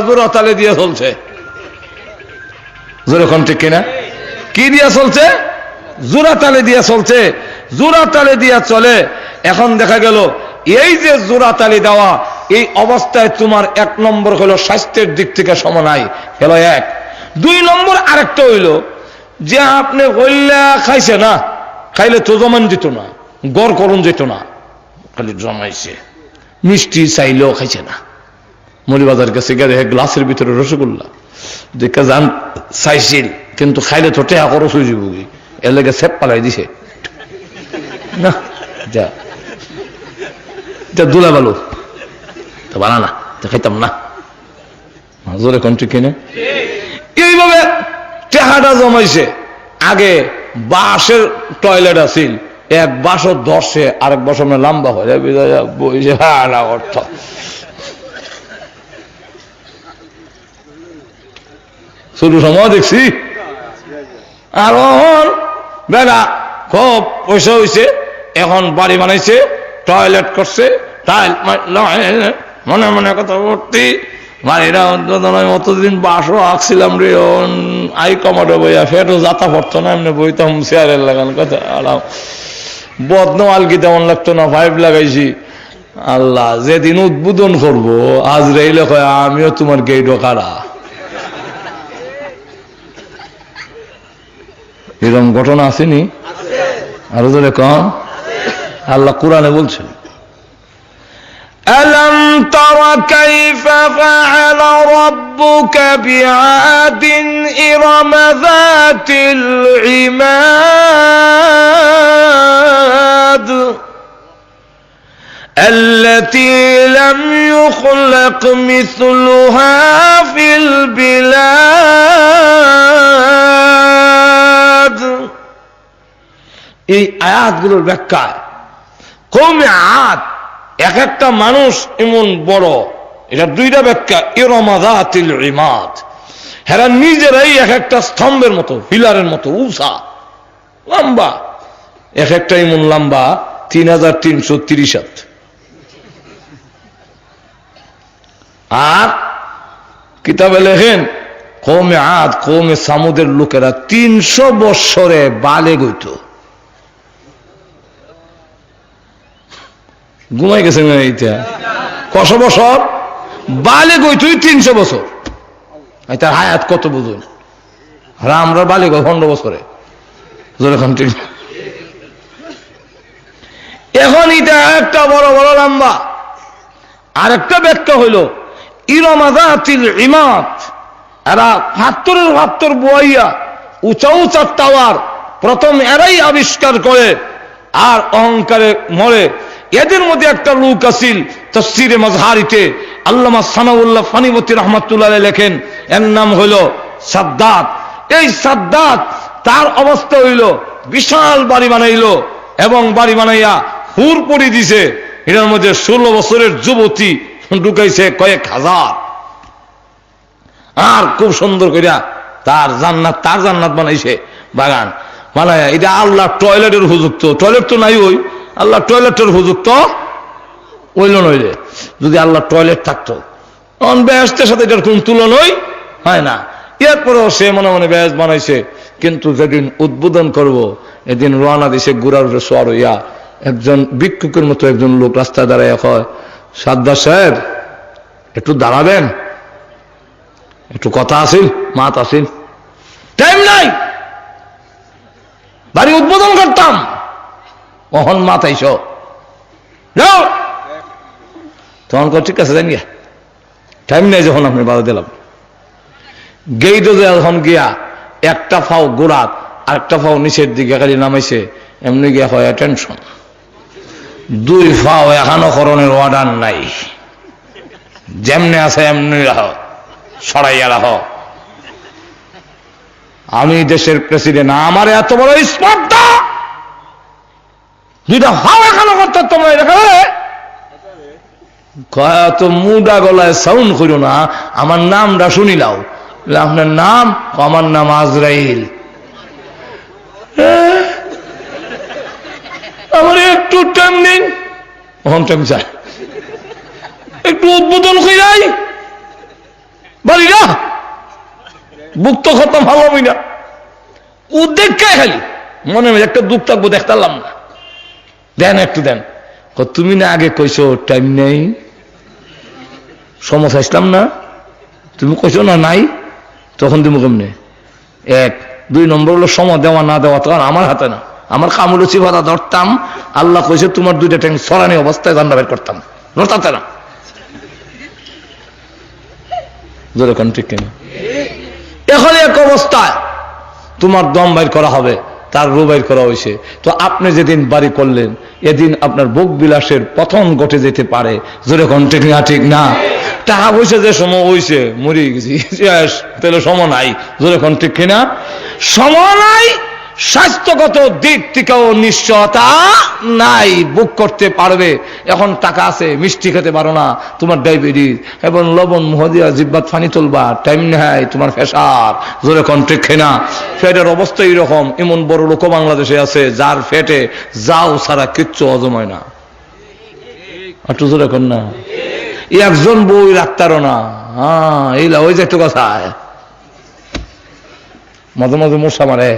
জোড়া তালে দিয়ে চলছে। জোরে কোন ঠিক কিনা? কি দিয়া চলছে? জোড়া তালে দিয়া চলছে। জোড়া তালে দিয়া চলে। এখন দেখা গেল এই যে জোড়া তালি দেওয়া, এই অবস্থায় তোমার 1 নম্বর হলো স্বাস্থ্যের দিক থেকে সমনাই হলো 1। 2 নম্বর আরেকটা হইল যে আপনি হইলা খাইছে না, খাইলে তো জমান যেত না, গড় করণ যেত না, খালি জমাইছে, মিষ্টি চাইলেও খাইছে না। মরিবাজার কাছে গেলে গ্লাসের ভিতরে রসগোল্লা দেখে যান চাইছিল, কিন্তু খাইলে তো টেহা খরচ হয়ে যাব, এর লেগে সেপ পালাই দিছে না, যা দুলা বালু তো বানানা তো খাইতাম না। জোরে কোন ঠিক কিনা? এইভাবে টেহাটা জমাইছে। আগে বাঁশের টয়লেট আছিল, এক বাঁশও ধরছে, আরেক বাঁশ লম্বা হয়ে বইছে অর্থ। শুরু সময় দেখছি। আর বেড়া খুব পয়সা হয়েছে, এখন বাড়ি বানাইছে, টয়লেট করছে, টাইল মনে মনে কথা ভর্তি, বাড়িটা অতদিন বাসও আঁকছিলাম রে, আই কমাটো বইয়া ফেরও যাতা পড়তো না, এমনি বইতাম চেয়ারের লাগান কথা আলাম, বদন আলকি তেমন লাগতো না, 5 লাগাইছি। আল্লাহ যেদিন উদ্বোধন করবো আজ রেইলে কয় আমিও তোমার গেইটও কারা। এরকম ঘটনা আসেনি? আরো ধরে কম আল্লাহ কোরআনে বলছেন, ألم تر كيف فعل ربك بعاد إرم ذات العماد التي لم يخلق مثلها في البلاد। এই আয়াতগুলোর ব্যাখ্যায় কওমে আদ এক একটা মানুষ এমন বড়, এটা 2টা ব্যাখ্যা। ইরমা যাতিল ইমাদ, হেরা নিজেরাই এক একটা স্তম্ভের মতো, পিলারের মতো উঁচা লম্বা, এক একটা এমন লম্বা 3330 হাত। আর কিতাবে লেখেন কওমে আদ কওমে সামুদের লোকেরা 300 বছরে বালে গইত। ঘুমাই গেছে না এইটা? কত বছর বালে গইতই? 300 বছর। তার হায়াত কত বুঝুন? আর আমরা বালে গই 15 বছরে। এখন এটা একটা বড় বড় লম্বা। আর একটা ব্যাখ্যা হইল ইরামাযাতিল ইমাদ, এরা পাথর বইয়া উঁচা উঁচা টাওয়ার প্রথম এরাই আবিষ্কার করে আর অহংকারে মরে। এদের মধ্যে একটা লোক আছিল তাফসীরে মাজহারিতে আল্লামা সানাউল্লাহ ফানিমতি রাহমাতুল্লাহ আলাইহি লেখেন, এর নাম হইল সাদ্দাত। এই সাদ্দাত তার অবস্থা হইল বিশাল বাড়ি বানাইলো এবং বাড়ি বানাইয়া হুর পড়ি দিছে। এর মধ্যে 16 বছরের যুবতী ঢুকাইছে কয়েক হাজার। আর খুব সুন্দর করিয়া তার জান্নাত বানাইছে, বাগান বানাইয়া। এটা আল্লাহ টয়লেটের উপযুক্ত। টয়লেট তো নাই, ওই আল্লাহ টয়লেটের উপযুক্ত হইল নইলে। যদি আল্লাহ টয়লেট থাকতো, বেহেশতের সাথে এটার কোন তুলনাই হয় না। এরপরেও সে মনে মনে বেহেশত বানাইছে। কিন্তু যেদিন উদ্বোধন করব, এদিন রওনা দিছে গুড়ার উপরে সোয়ার হইয়া। একজন ভিক্ষুকের মতো একজন লোক রাস্তায় দাঁড়াইয়া কয়, সাদ্দাত সাহেব একটু দাঁড়াবেন, একটু কথা আসিল, মাত আসিল। টাইম নাই, বাড়ি উদ্বোধন করতাম, কখন মাত আইস যাও। তখন ঠিক আছে জান গিয়া, টাইম নেই যখন আপনি বাধা দিলাম। গেইটো যখন গিয়া একটা ফাও গোড়াত আর একটা ফাও নিচের দিকে খালি নামাইছে, এমনি গিয়া হয় টেনশন। 2 ফাও এখনো করণের অর্ডার নাই, যেমনি আছে এমনি রাহ, সরাইয়া রাহ। আমি দেশের প্রেসিডেন্ট, আমার এত বড় স্পর্ধা, 2টা ফাও এখনো করতে তোমরা তো মুডা গলায় সাউন্ড করো না, আমার নামটা শুনিলাও। আপনার নাম? আমার নাম আজরাইল। আমার একটু টাইম নেই, টাইম চাই, একটু উদ্বোধন কইরাই বাড়ি না, বুক তো খতম ভালো হবি না। উদ্বেগ কে খালি মনে হয় একটা দুঃখ থাকবো, দেখতাম না, দেন একটু দেন। তুমি না আগে কইছো টাইম নেই, সমস্যা আসলাম না, তুমি কইছো না নাই, তখন তুমি কেমনে? 1 2 নম্বর হলো সময় দেওয়া না দেওয়া, তখন আমার হাতে না। আমার কামড় চিবাদা ধরতাম, আল্লাহ কইছে তোমার 2টা ট্যাঙ্ক সরানি অবস্থায় জান্না বের করতাম, নড়তাতে না। ঠিক কিনা? এখন এক অবস্থায় তোমার দম বাইর করা হবে, তার রু বাইর করা হয়েছে। তো আপনি যেদিন বাড়ি করলেন, এদিন আপনার ভোগ বিলাসের পতন ঘটে যেতে পারে। যেরকম ঠিক না? ঠিক না? টাকা পয়সা যে সময় হয়েছে, মরে গেছি, তাহলে সময় নাই। যেরকম ঠিক কিনা? সময় নাই, স্বাস্থ্যগত দিক থেকেও নিশ্চয়তা নাই, বুক করতে পারবে। এখন টাকা আছে, মিষ্টি খেতে পারো না, তোমার ডায়াবেটিস, এবং লবণ মহদিয়া জিব্বাত ফানি তুলবা, টাইম নেই, তোমার ফেসার। জোরে কোন ঠিক না? ফ্যাটের অবস্থা এইরকম। এমন বড় লোক বাংলাদেশে আছে যার ফ্যাটে যাও ছাড়া কিচ্ছু হজম হয় না। একটু জোরে কোন না? একজন বই রাখতারও না। হ্যাঁ, এইলা ওই যে একটু কথা, মাঝে মাঝে মশা মারে,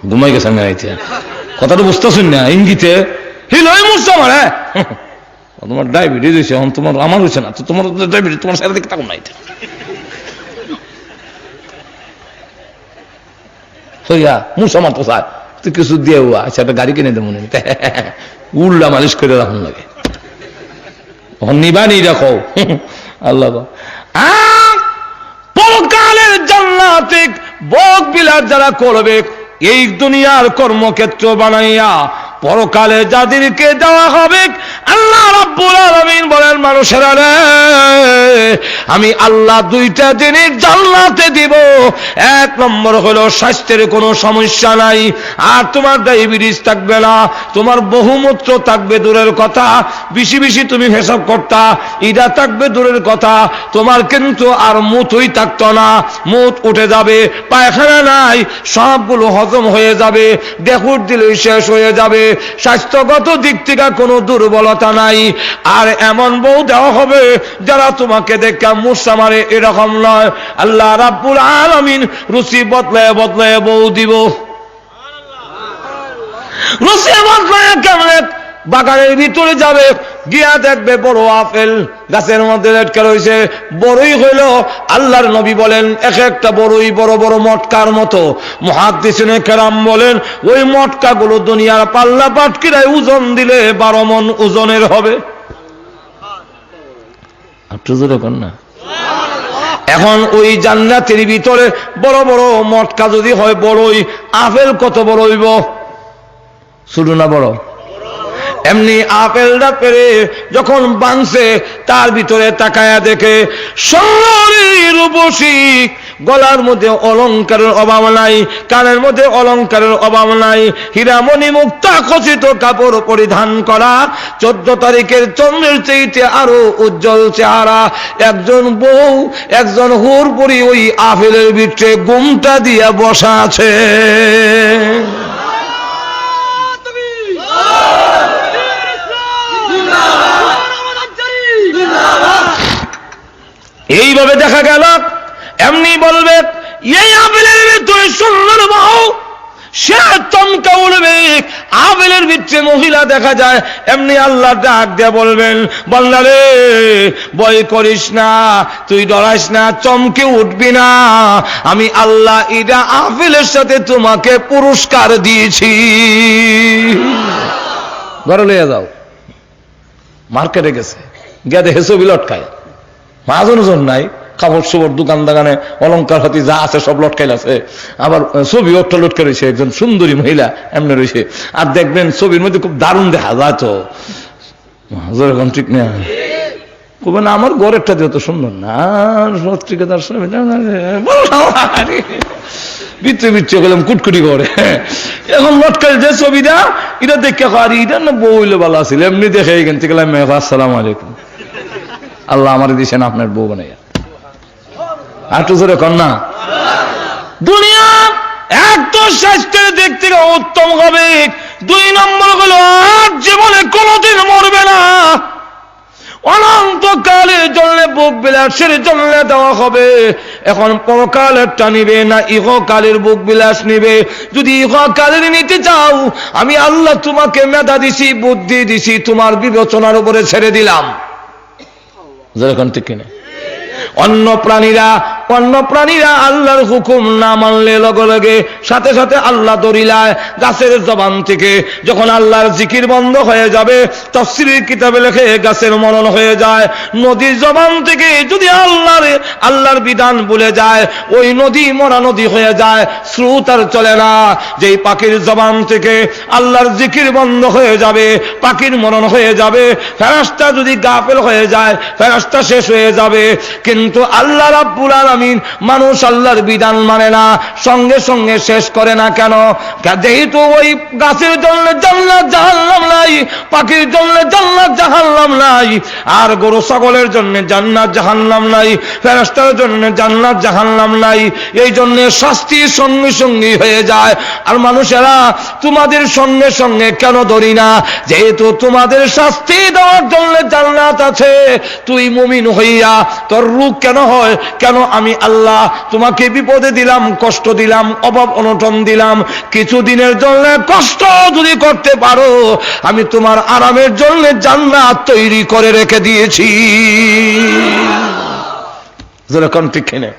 ঘুমাই গেছে কথাটা বুঝতেছেন না? ইঙ্গিতে তোমার ডায়াবেটিস হয়েছে, এখন তোমার আমার হয়েছে না, তো তোমার ডায়াবেটিস, তোমার সারা দিকে থাকুন না। এটা মুসা মারতো স্যার, তুই কিছু দিয়ে আচ্ছা একটা গাড়ি কিনে দেবো, উল্লা মালিশ করে রাখুন লাগে, নিবানি রাখো। আল্লাহ পরকালের জান্নাতে ভোগ বিলাস যারা করবে, এই দুনিয়ার কর্মক্ষেত্র বানাইয়া পরকালে যাদেরকে দেওয়া হবে, আল্লাহ রাব্বুল আলামিন বলেন, মানুষেরা রে, আমি আল্লাহ 2টা জিনিস জান্নাতে দিব। 1 নম্বর হলো স্বাস্থ্যের কোনো সমস্যা নাই, আর তোমার ডায়াবেটিস থাকবে না, তোমার বহুমূত্র থাকবে দূরের কথা, বেশি বেশি তুমি হিসাব করতা, এটা থাকবে দূরের কথা, তোমার কিন্তু আর মুতই থাকতো না, মুত উঠে যাবে, পায়খানা নাই, সবগুলো হজম হয়ে যাবে, দেখুর দিলেই শেষ হয়ে যাবে, স্বাস্থ্যগত দিক থেকে কোনো দুর্বলতা নাই। আর এমন বউ দেওয়া হবে যারা তোমাকে দেখা মুসা মারে এরকম নয়। আল্লাহ রাব্বুল আলামিন রুচি বদলায় বদলায় বউ দিব। রুচি বদলায় কেমনে? বাগানের ভিতরে যাবে, গিয়া দেখবে বড় আপেল গাছের মধ্যে লটকে রয়েছে। বড়ই হইল, আল্লাহর নবী বলেন এক একটা বড়ই বড় বড় মটকার মতো। মুহাদ্দিসিনে কেরাম বলেন ওই মটকাগুলো দুনিয়ার পাল্লা পাটকিরায় ওজন দিলে 12 মণ ওজনের হবে। না এখন ওই জান্নাতের ভিতরে বড় বড় মটকা যদি হয় বড়ই, আপেল কত বড় হইব? ছোট না বড়? এমনি আপেলটা পেরে যখন বাংছে তার ভিতরে তাকায়া দেখে সোনার রূপসী, গলার মধ্যে অলংকারের অভাব নাই, কানের মধ্যে অলংকারের অভাব নাই, হীরামণি মুক্তা খচিত কাপড় পরিধান করা, 14 তারিখের চন্দ্রের চাইতে আরো উজ্জ্বল চেহারা একজন বউ, একজন হুরপুরি ওই আপেলের ভিতরে গুমটা দিয়া বসা আছে। এইভাবে দেখা গেল। এমনি বলবে এই আপেলের ভিতরে সুন্দর বউ, সে চমকা উঠবে। আপেলের ভিতরে মহিলা দেখা যায়, এমনি আল্লাহ ডাক দিয়ে বলবেন বান্দা রে ভয় করিস না, তুই ডরাইস না, চমকে উঠবি না, আমি আল্লাহ এটা আপেলের সাথে তোমাকে পুরস্কার দিয়েছি। ঘরে লইয়া যাও। মার্কেটে গেছে, গিয়া দেখে ছবি লটকায়, মাজন ওজন নাই, কাপড় চোপড় দোকান দাগানে অলংকার হাতি যা আছে সব লটকাইল আছে। আবার ছবি ওটা লটকে রয়েছে, একজন সুন্দরী মহিলা এমনি রয়েছে। আর দেখবেন ছবির মধ্যে খুব দারুণ দেখা যায় তো, যেরকম ঠিক না কবে না আমার ঘরেরটা দিয়ে তো সুন্দর না, পত্রিকাদার বিচ্ছে বিচ্ছে গেলাম কুটকুটি করে। এখন লটকাই যে ছবিটা এটা দেখে আর এটা না বউ হইলে ভালো আছিল, এমনি দেখে এখান থেকে গেলাম আসসালামু আলাইকুম, আল্লাহ আমার দিয়েছেন আপনার বউ বানাইয়া। আর তো জোরে কর না। দুনিয়া এক তো স্বাস্থ্যের দিক থেকে উত্তম হবে, 2 নম্বর হলো আর জীবনে কোনোদিন মরবে না, অনন্তকালের জন্য বুক বিলাসের জন্য দেওয়া হবে। এখন পরকালেরটা নিবে না ইহকালের বুক বিলাস নিবে? যদি ইহকালের নিতে চাও, আমি আল্লাহ তোমাকে মেধা দিছি, বুদ্ধি দিছি, তোমার বিবেচনার উপরে ছেড়ে দিলাম। যেরকম ঠিক কিনা? অন্য প্রাণীরা আল্লাহর হুকুম না মানলে লগে লগে সাথে সাথে আল্লাহ দরিলায় গাছের জবান থেকে যখন আল্লাহর জিকির বন্ধ হয়ে যাবে, তাফসীরের কিতাবে লেখে গাছের মরণ হয়ে যায়। নদীর জবান থেকে যদি আল্লাহর বিধান ভুলে যায়, ওই নদী মরা নদী হয়ে যায়, স্রোত আর চলে না। যেই পাখির জবান থেকে আল্লাহর জিকির বন্ধ হয়ে যাবে, পাখির মরণ হয়ে যাবে। ফেরেশতা যদি গাফেল হয়ে যায়, ফেরেশতা শেষ হয়ে যাবে। কিন্তু আল্লাহ রাব্বুল আলামিন, মানুষ আল্লাহর বিধান মানে না, সঙ্গে সঙ্গে শেষ করে না কেন? যেহেতু ওই গাছের জন্য জান্নাত জাহান্নাম নাই, পাখির জন্য জান্নাত জাহান্নাম নাই, আর গরু ছাগলের জন্য জান্নাত জাহান্নাম নাই, ফেরেশতার জন্য জান্নাত জাহান্নাম নাই। এই জন্য শাস্তি সঙ্গে সঙ্গে হয়ে যায়। আর মানুষেরা তোমাদের সঙ্গে সঙ্গে কেন ধরি না? যেহেতু তোমাদের শাস্তি দেওয়ার জন্য জান্নাত আছে, তুই মুমিন হইয়া তোর রূপ কেন হয়? কেন আমি আল্লাহ তোমাকে বিপদে দিলাম, কষ্ট দিলাম, অভাব অনটন দিলাম, কিছুদিনের জন্য কষ্ট যদি করতে পারো, আমি তোমার আরামের জন্য জান্নাত তৈরি করে রেখে দিয়েছি। যেরকম ঠিক কিনা?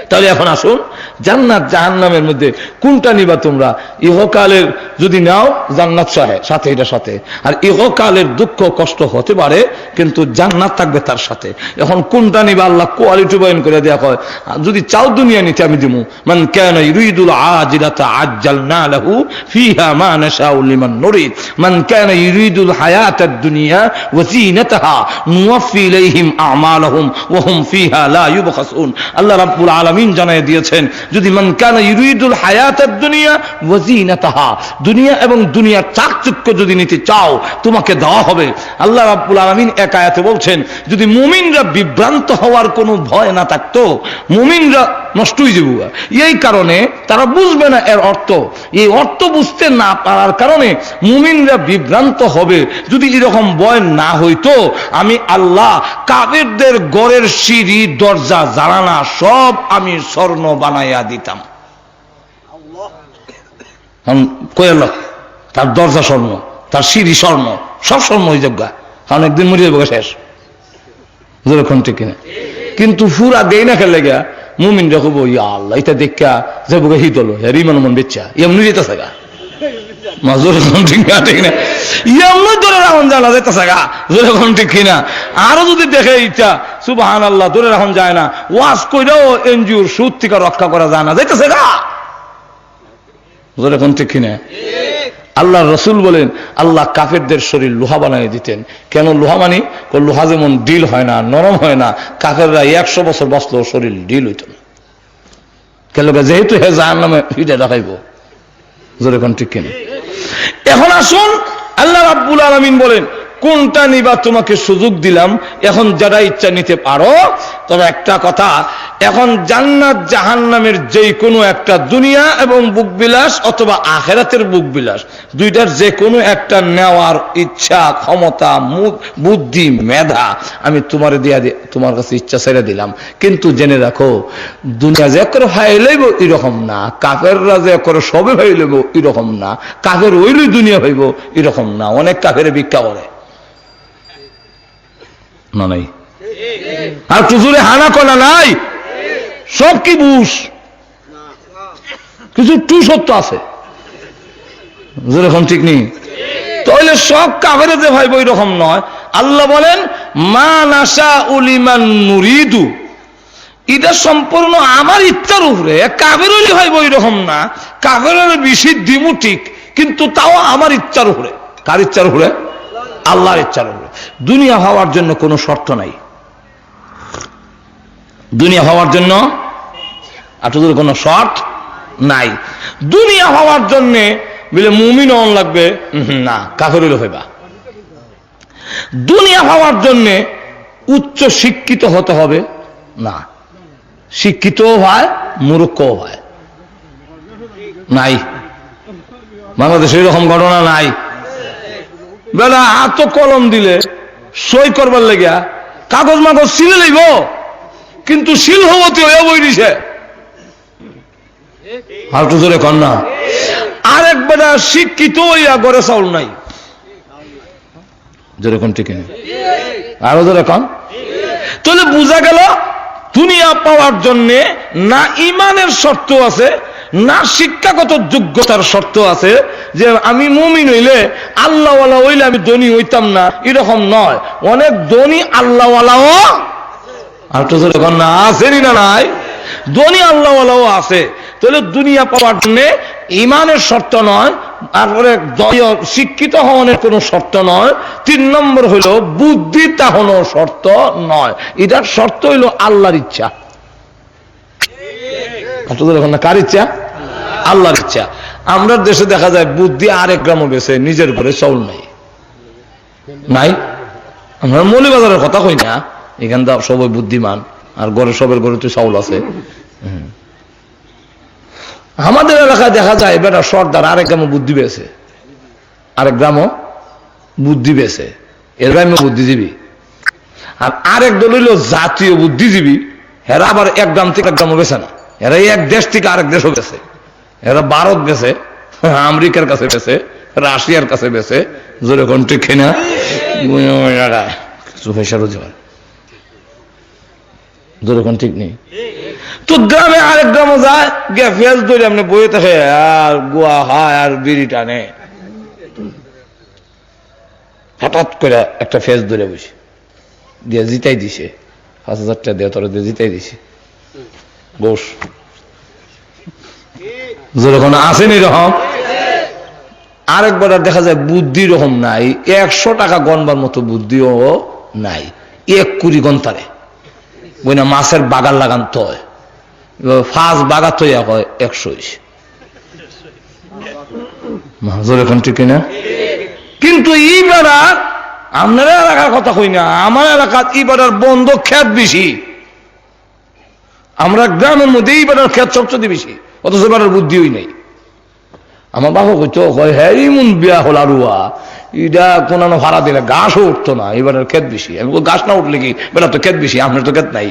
তাহলে এখন আসুন, জান্নাত জাহান্নামের মধ্যে কোনটা নিবা তোমরা? ইহকালের যদি নাও জান্নাত সাথে এটা সাথে, আর ইহকালের দুঃখ কষ্ট হতে পারে কিন্তু জান্নাত থাকবে তার সাথে। এখন কোনটা নিবা? আল্লাহ কোয়ালিটি বয়ান করে দেয়া হয়, যদি চাও দুনিয়া নিতে আমি দিমু, মান কানা ইউরিদুল আজিলাতা আজ্জালনা লাহু ফিহা মা নাশাউ লিমান নুরিদ, মান কানা ইউরিদুল হায়াতাদ দুনিয়া ওয়া যিনাতাহা নুওয়াফি ইলাইহিম আমালাহুম ওয়া হুম ফিহা লা ইউবখাসুন। আল্লাহ রাব্বুল আলামিন জানায় দিয়েছেন, যদি মান কানা ইউরিদুল হায়াতাদ দুনিয়া ওয়া যিনাতাহা, দুনিয়া এবং দুনিয়ার চাকচিক্য যদি নিতে চাও তোমাকে দেওয়া হবে। আল্লাহ রাব্বুল আলামিন এক আয়াতে বলছেন, যদি মুমিনরা বিভ্রান্ত হওয়ার কোনো ভয় না থাকতো, মুমিনরা নষ্ট হয়ে যাবো। এই কারণে তারা বুঝবে না এর অর্থ। এই অর্থ বুঝতে না পারার কারণে মুমিনরা বিভ্রান্ত হবে। যদি এরকম ভয় না হইতো, আমি আল্লাহ কাফেরদের ঘরের সিঁড়ি দরজা জানালা সব আমি স্বর্ণ বানাইয়া দিতাম। কইল তার দরজা স্বর্ণ, তার সিঁড়ি স্বর্ণ, সব স্বর্ণ হয়ে যাবে, কারণ একদিন মরিয়ে যাবে শেষ। যেরকম ঠিক কিনা? কিন্তু ফুরা দেই না খেলে গা মুমিন দেখবো ইয়া আল্লাহ এটা দেখা যাবো হি দলো হ্যাঁ ইমান মন বেচ্চা এমনি যেতেছে গা মাজুর ঠিক না ঠিক না এমনি ধরে রাখুন জানা যেতেছে গা যেরকম ঠিক কিনা। আরো যদি দেখে ইচ্ছা সুবহানাল্লাহ ধরে রাখুন যায় না, ওয়াজ কইরাও এনজিওর সুদ থেকে রক্ষা করা যায় না, যাইতেছে গা যেরকম ঠিক কিনা। আল্লাহ রসুল বলেন আল্লাহ কাফেরদের শরীর লোহা বানিয়ে দিতেন। কেন লোহা মানি? লোহা যেমন ডিল হয় না, নরম হয় না, কাফেররা 100 বছর বাঁচলেও শরীর ডিল হইত না। কেন? যেহেতু হে জাহান্নামে হিটা দেখাইব। যেরকম ঠিক কিনা। এখন আসুন আল্লাহ রাব্বুল আলামিন বলেন কোনটা নিবা তোমাকে সুযোগ দিলাম, এখন যারা ইচ্ছা নিতে পারো। তবে একটা কথা, এখন জান্নাত জাহান্নামের যে কোনো একটা, দুনিয়া এবং বুকবিলাস অথবা আখিরাতের বুকবিলাস, দুইটার যে কোনো একটা নেওয়ার ইচ্ছা, ক্ষমতা, বুদ্ধি, মেধা আমি তোমার দিয়া তোমার কাছে ইচ্ছা ছেড়ে দিলাম। কিন্তু জেনে রাখো দুনিয়া যে করে ভাই লইব এরকম না, কাফেররা যে করে সবে ভাই লইব এরকম না, কাফের ওইলই দুনিয়া হইব এরকম না। অনেক কাফের ভিক্ষা করে না নাই, আর কুজুরে হানা কলা নাই, সব কি বুস কিছু টু সত্য আছে যেরকম ঠিক নেই। তাহলে সব কাফের যে ভাই বই রকম নয়। আল্লাহ বলেন মা নাশা উলিমান নুরিদু, এটা সম্পূর্ণ আমার ইচ্ছার উপরে। কাফের হইলে ভাই বই রকম না, কাফেরের বেশি দিমু ঠিক, কিন্তু তাও আমার ইচ্ছার উপরে। কার ইচ্ছার উপরে? আল্লাহর ইচ্ছার উপরে। দুনিয়া হওয়ার জন্য কোনো শর্ত নাই। দুনিয়া হওয়ার জন্য আপনাদের কোনো শর্ত নাই। দুনিয়া হওয়ার জন্য বলে মুমিন হন লাগবে না, কাফের হইলে হইবা। দুনিয়া হওয়ার জন্য উচ্চ শিক্ষিত হতে হবে না, শিক্ষিতও হয় মূর্খও হয়। নাই, বাংলাদেশে এরকম ঘটনা নাই। বেলা হাত কলম দিলে সই করবার লেগিয়া কাগজ মাগজ সিলে লইব, কিন্তু শিল হবতি হইয়া বই দিছে। হালটু জোরে কন্যা। আরেক বেটা শিক্ষিত হইয়া ঘরে চাউল নাই। যেরকম ঠিক নেই, আরো জোরে কন। তাহলে বোঝা গেল দুনিয়া পাওয়ার জন্যে না ইমানের শর্ত আছে, না শিক্ষাগত যোগ্যতার শর্ত আছে। যে আমি মুমিন হইলে আল্লাহওয়ালা হইলে আমি ধনী হইতাম না, এরকম নয়। অনেক ধনী আল্লাহওয়ালাও আর তো যখন না আসেনি না নাই, ধনী আল্লাহওয়ালাও আছে। তাহলে দুনিয়া পাওয়ার জন্য ইমানের শর্ত নয়, তারপরে শিক্ষিত হওয়ার কোনো শর্ত নয়। 3 নম্বর হইল বুদ্ধি তাহনো শর্ত নয়। এটার শর্ত হইল আল্লাহর ইচ্ছা। কার ইচ্ছা? আল্লাহর ইচ্ছা। আমরা দেশে দেখা যায় বুদ্ধি আরেক গ্রামও বেছে, নিজের ঘরে চাউল নাই। নাই, আমরা মৌলিবাজারের কথা কই না, এখান তো সবাই বুদ্ধিমান, আর ঘরে সবের ঘরে তো চাউল আছে। আমাদের এলাকায় দেখা যায় বেটা সর্দার আরেক গ্রামও বুদ্ধি পেয়েছে, আরেক গ্রামও বুদ্ধি পেয়েছে, এর গ্রামে বুদ্ধিজীবী। আর আরেক দল হইল জাতীয় বুদ্ধিজীবী, এরা আবার এক গ্রাম থেকে এক গ্রামও বেছে না, এরা এক দেশ থেকে আরেক দেশও গেছে। এরা ভারত গেছে, আমেরিকার কাছে গেছে, রাশিয়ার কাছে গেছে। জোরে কোন ঠিক কিনা? কিছু পয়সা রোজগার, জোরে কোন ঠিক নেই। তো গ্রামে আরেক গ্রামও যায়, গিয়ে ফেস ধরে আপনি বইয়ে থাকে আর গোয়া হয় আর বিড়ি টানে। হঠাৎ করে একটা ফেস ধরে বসে দিয়ে জিতাই দিছে, 5,000 টাকা দিয়ে তোরা দিয়ে জিতাই দিছে, বস। যেরকম আসেনি রকম আরেকবার দেখা যায় বুদ্ধি রকম নাই, 100 টাকা গণবার মতো বুদ্ধিও নাই। 1 কুড়ি গন্তারে বই না মাছের বাগান লাগান তো ফাঁস বাগা তৈয়া হয় 100। যেরকম ঠিক কিনা? কিন্তু এইবার আপনারা এলাকার কথা কই না, আমার এলাকার এইবার বন্ধ খেত বেশি। আমরা গ্রামের মধ্যেই বেটার খেত সবচেয়ে বেশি, অথচ বেটার বুদ্ধিই নেই। আমার বাবা কইতো হ্যাঁ মন বিয়া হল আরুয়া এটা কোন ভাড়া দিলে গাছও উঠতো না, এবার ক্ষেত বেশি। আমি গাছ না উঠলে কি বেটা তো ক্ষেত বেশি, আপনার তো ক্ষেত নাই।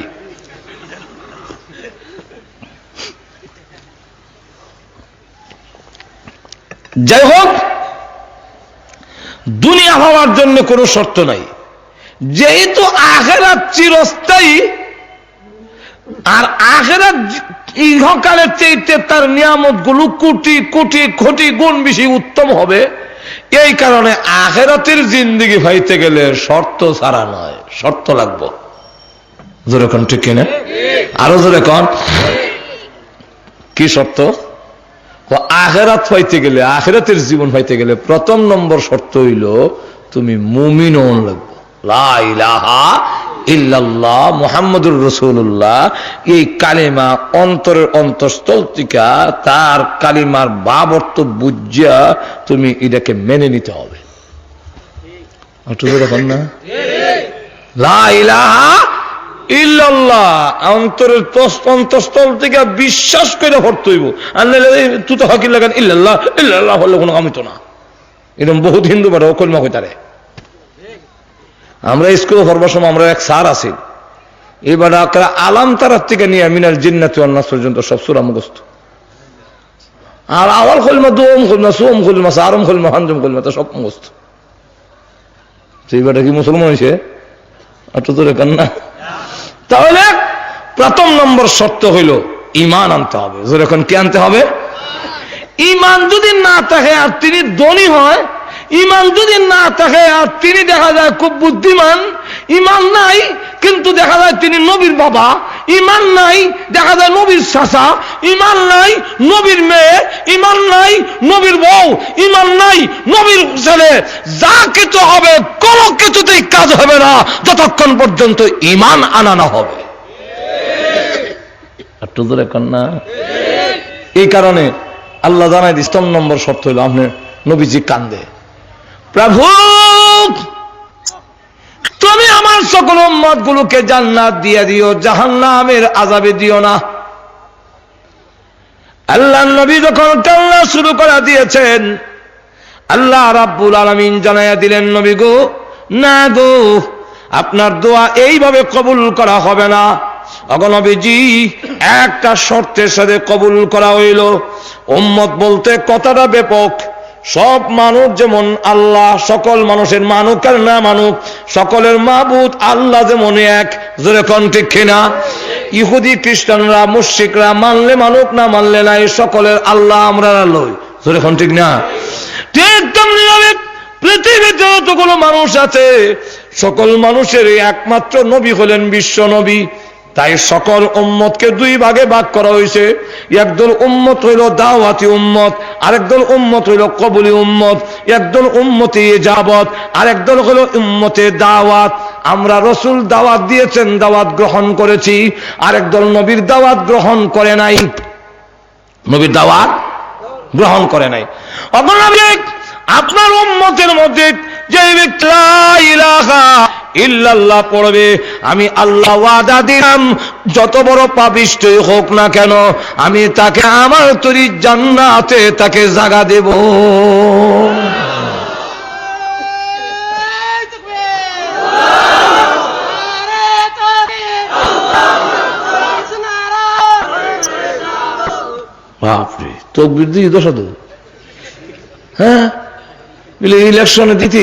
যাই হোক, দুনিয়া হওয়ার জন্য কোনো শর্ত নাই, যেহেতু আখিরাত চিরস্থায়ী, আর আখিরাত ইহকালের চাইতে তার নিয়ামত গুলো কোটি কোটি কোটি গুণ বেশি উত্তম হবে। এই কারণে আখিরাতের জিন্দেগি পাইতে গেলে শর্ত ছাড়া নয়, শর্ত লাগবে। জোরে কোন ঠিক কিনা? আরো জোরে কোন, কি শর্ত? আখিরাত পাইতে গেলে, আখিরাতের জীবন পাইতে গেলে প্রথম নম্বর শর্ত হইল তুমি মুমিন হন লাগবে। লা ইলাহা ইল্লাল্লাহ মুহাম্মাদুর রাসূলুল্লাহ, এই কালিমা অন্তরের অন্তঃস্থল থেকে তার কালিমার ভাব অর্থ বুঝিয়া তুমি এটাকে মেনে নিতে হবে। দেখুন না, লা ইলাহা ইল্লাল্লাহ অন্তরের অন্তঃস্থল থেকে বিশ্বাস করে পড়তে হইব। আর তুই তো হকিল লাগান ইল্লাল্লাহ ইল্লাল্লাহ বললে কোনো কামিত না। এরকম বহুত হিন্দু বাড়ে অকলমা কইতারে। আমরা স্কুলে পড়বার সময় আমরা এক স্যার আছি, এবার আলাম তারার থেকে নিয়ে মিনাল জিন্নাতি ওয়ান নাস পর্যন্ত সব সূরা মুখস্থ। আর আওয়াল কলমা, দোম কলমা, সোম কলমা, সারম কলমা, হানজম কলমা তো সব মুখস্থ। সেইবারটা কি মুসলমান হয়েছে? একটু তো রেখান না। তাহলে প্রথম নম্বর শর্ত হইল ঈমান আনতে হবে। যখন কি আনতে হবে? ঈমান যদি না থাকে আর তিনি ধনী হয়, ঈমান যদি না থাকে আর তিনি দেখা যায় খুব বুদ্ধিমান, ঈমান নাই কিন্তু দেখা যায় তিনি নবীর বাবা, ঈমান নাই দেখা যায় নবীর চাচা, ঈমান নাই নবীর মেয়ে, ঈমান নাই নবীর বউ, ঈমান নাই নবীর ছেলে, যা কিছু হবে কোনো কিছুতেই কাজ হবে না যতক্ষণ পর্যন্ত ঈমান আনা না হবে। একটু ধরে কন্যা। এই কারণে আল্লাহ জানাই স্তম নম্বর শর্ত হইল আপনি নবীজি কান্দে, প্রভু তুমি আমার সকল উম্মত গুলোকে জান্নাত দিয়ে দিও, জাহান্নামের আযাবে দিও না। আল্লাহ নবী যখন কান্না শুরু করে দিয়েছেন, আল্লাহ রাব্বুল আলামিন জানাইয়া দিলেন, নবী গো না গো, আপনার দোয়া এইভাবে কবুল করা হবে না। ওগো নবীজি, একটা শর্তের সাথে কবুল করা হইল। উম্মত বলতে কথাটা ব্যাপক, সব মানুষ যেমন আল্লাহ, সকল মানুষের মানুক আর না মানুক, সকলের মাবুদ আল্লাহ যেমন এক। জোরে কোন ঠিক কিনা? ইহুদি খ্রিস্টানরা মুশরিকরা মানলে মানুক, না মানলে নাই, সকলের আল্লাহ আমরা লই। জোরে কোন ঠিক না? ঠিক তেমনি ভাবে পৃথিবীতে যতগুলো মানুষ আছে সকল মানুষের একমাত্র নবী হলেন বিশ্ব নবী। তাই সকল উম্মতকে দুই ভাগে ভাগ করা হয়েছে। একদল উম্মত হইল দাওয়াতি উম্মত, আরেকদল উম্মত হইল কবুলি উম্মত। একদল উম্মতে ইজাবত, আরেকদল হইল উম্মতে দাওয়াত। আমরা রাসূল দাওয়াত দিয়েছেন, দাওয়াত গ্রহণ করেছি। আরেকদল নবীর দাওয়াত গ্রহণ করে নাই, নবীর দাওয়াত গ্রহণ করে নাই। আপনার উম্মতের মধ্যে যে ব্যক্তি লা ইলাহা ইল্লাল্লাহ পড়বে, আমি আল্লাহ ওয়াদা দিলাম যত বড় পাপিষ্ঠই হোক না কেন আমি তাকে আমার তৈরি জান্নাতে তাকে জায়গা দেব। বাপরে, তাকবীর দিয়ে দশা দেব। হ্যাঁ, ইলেকশনে দিতে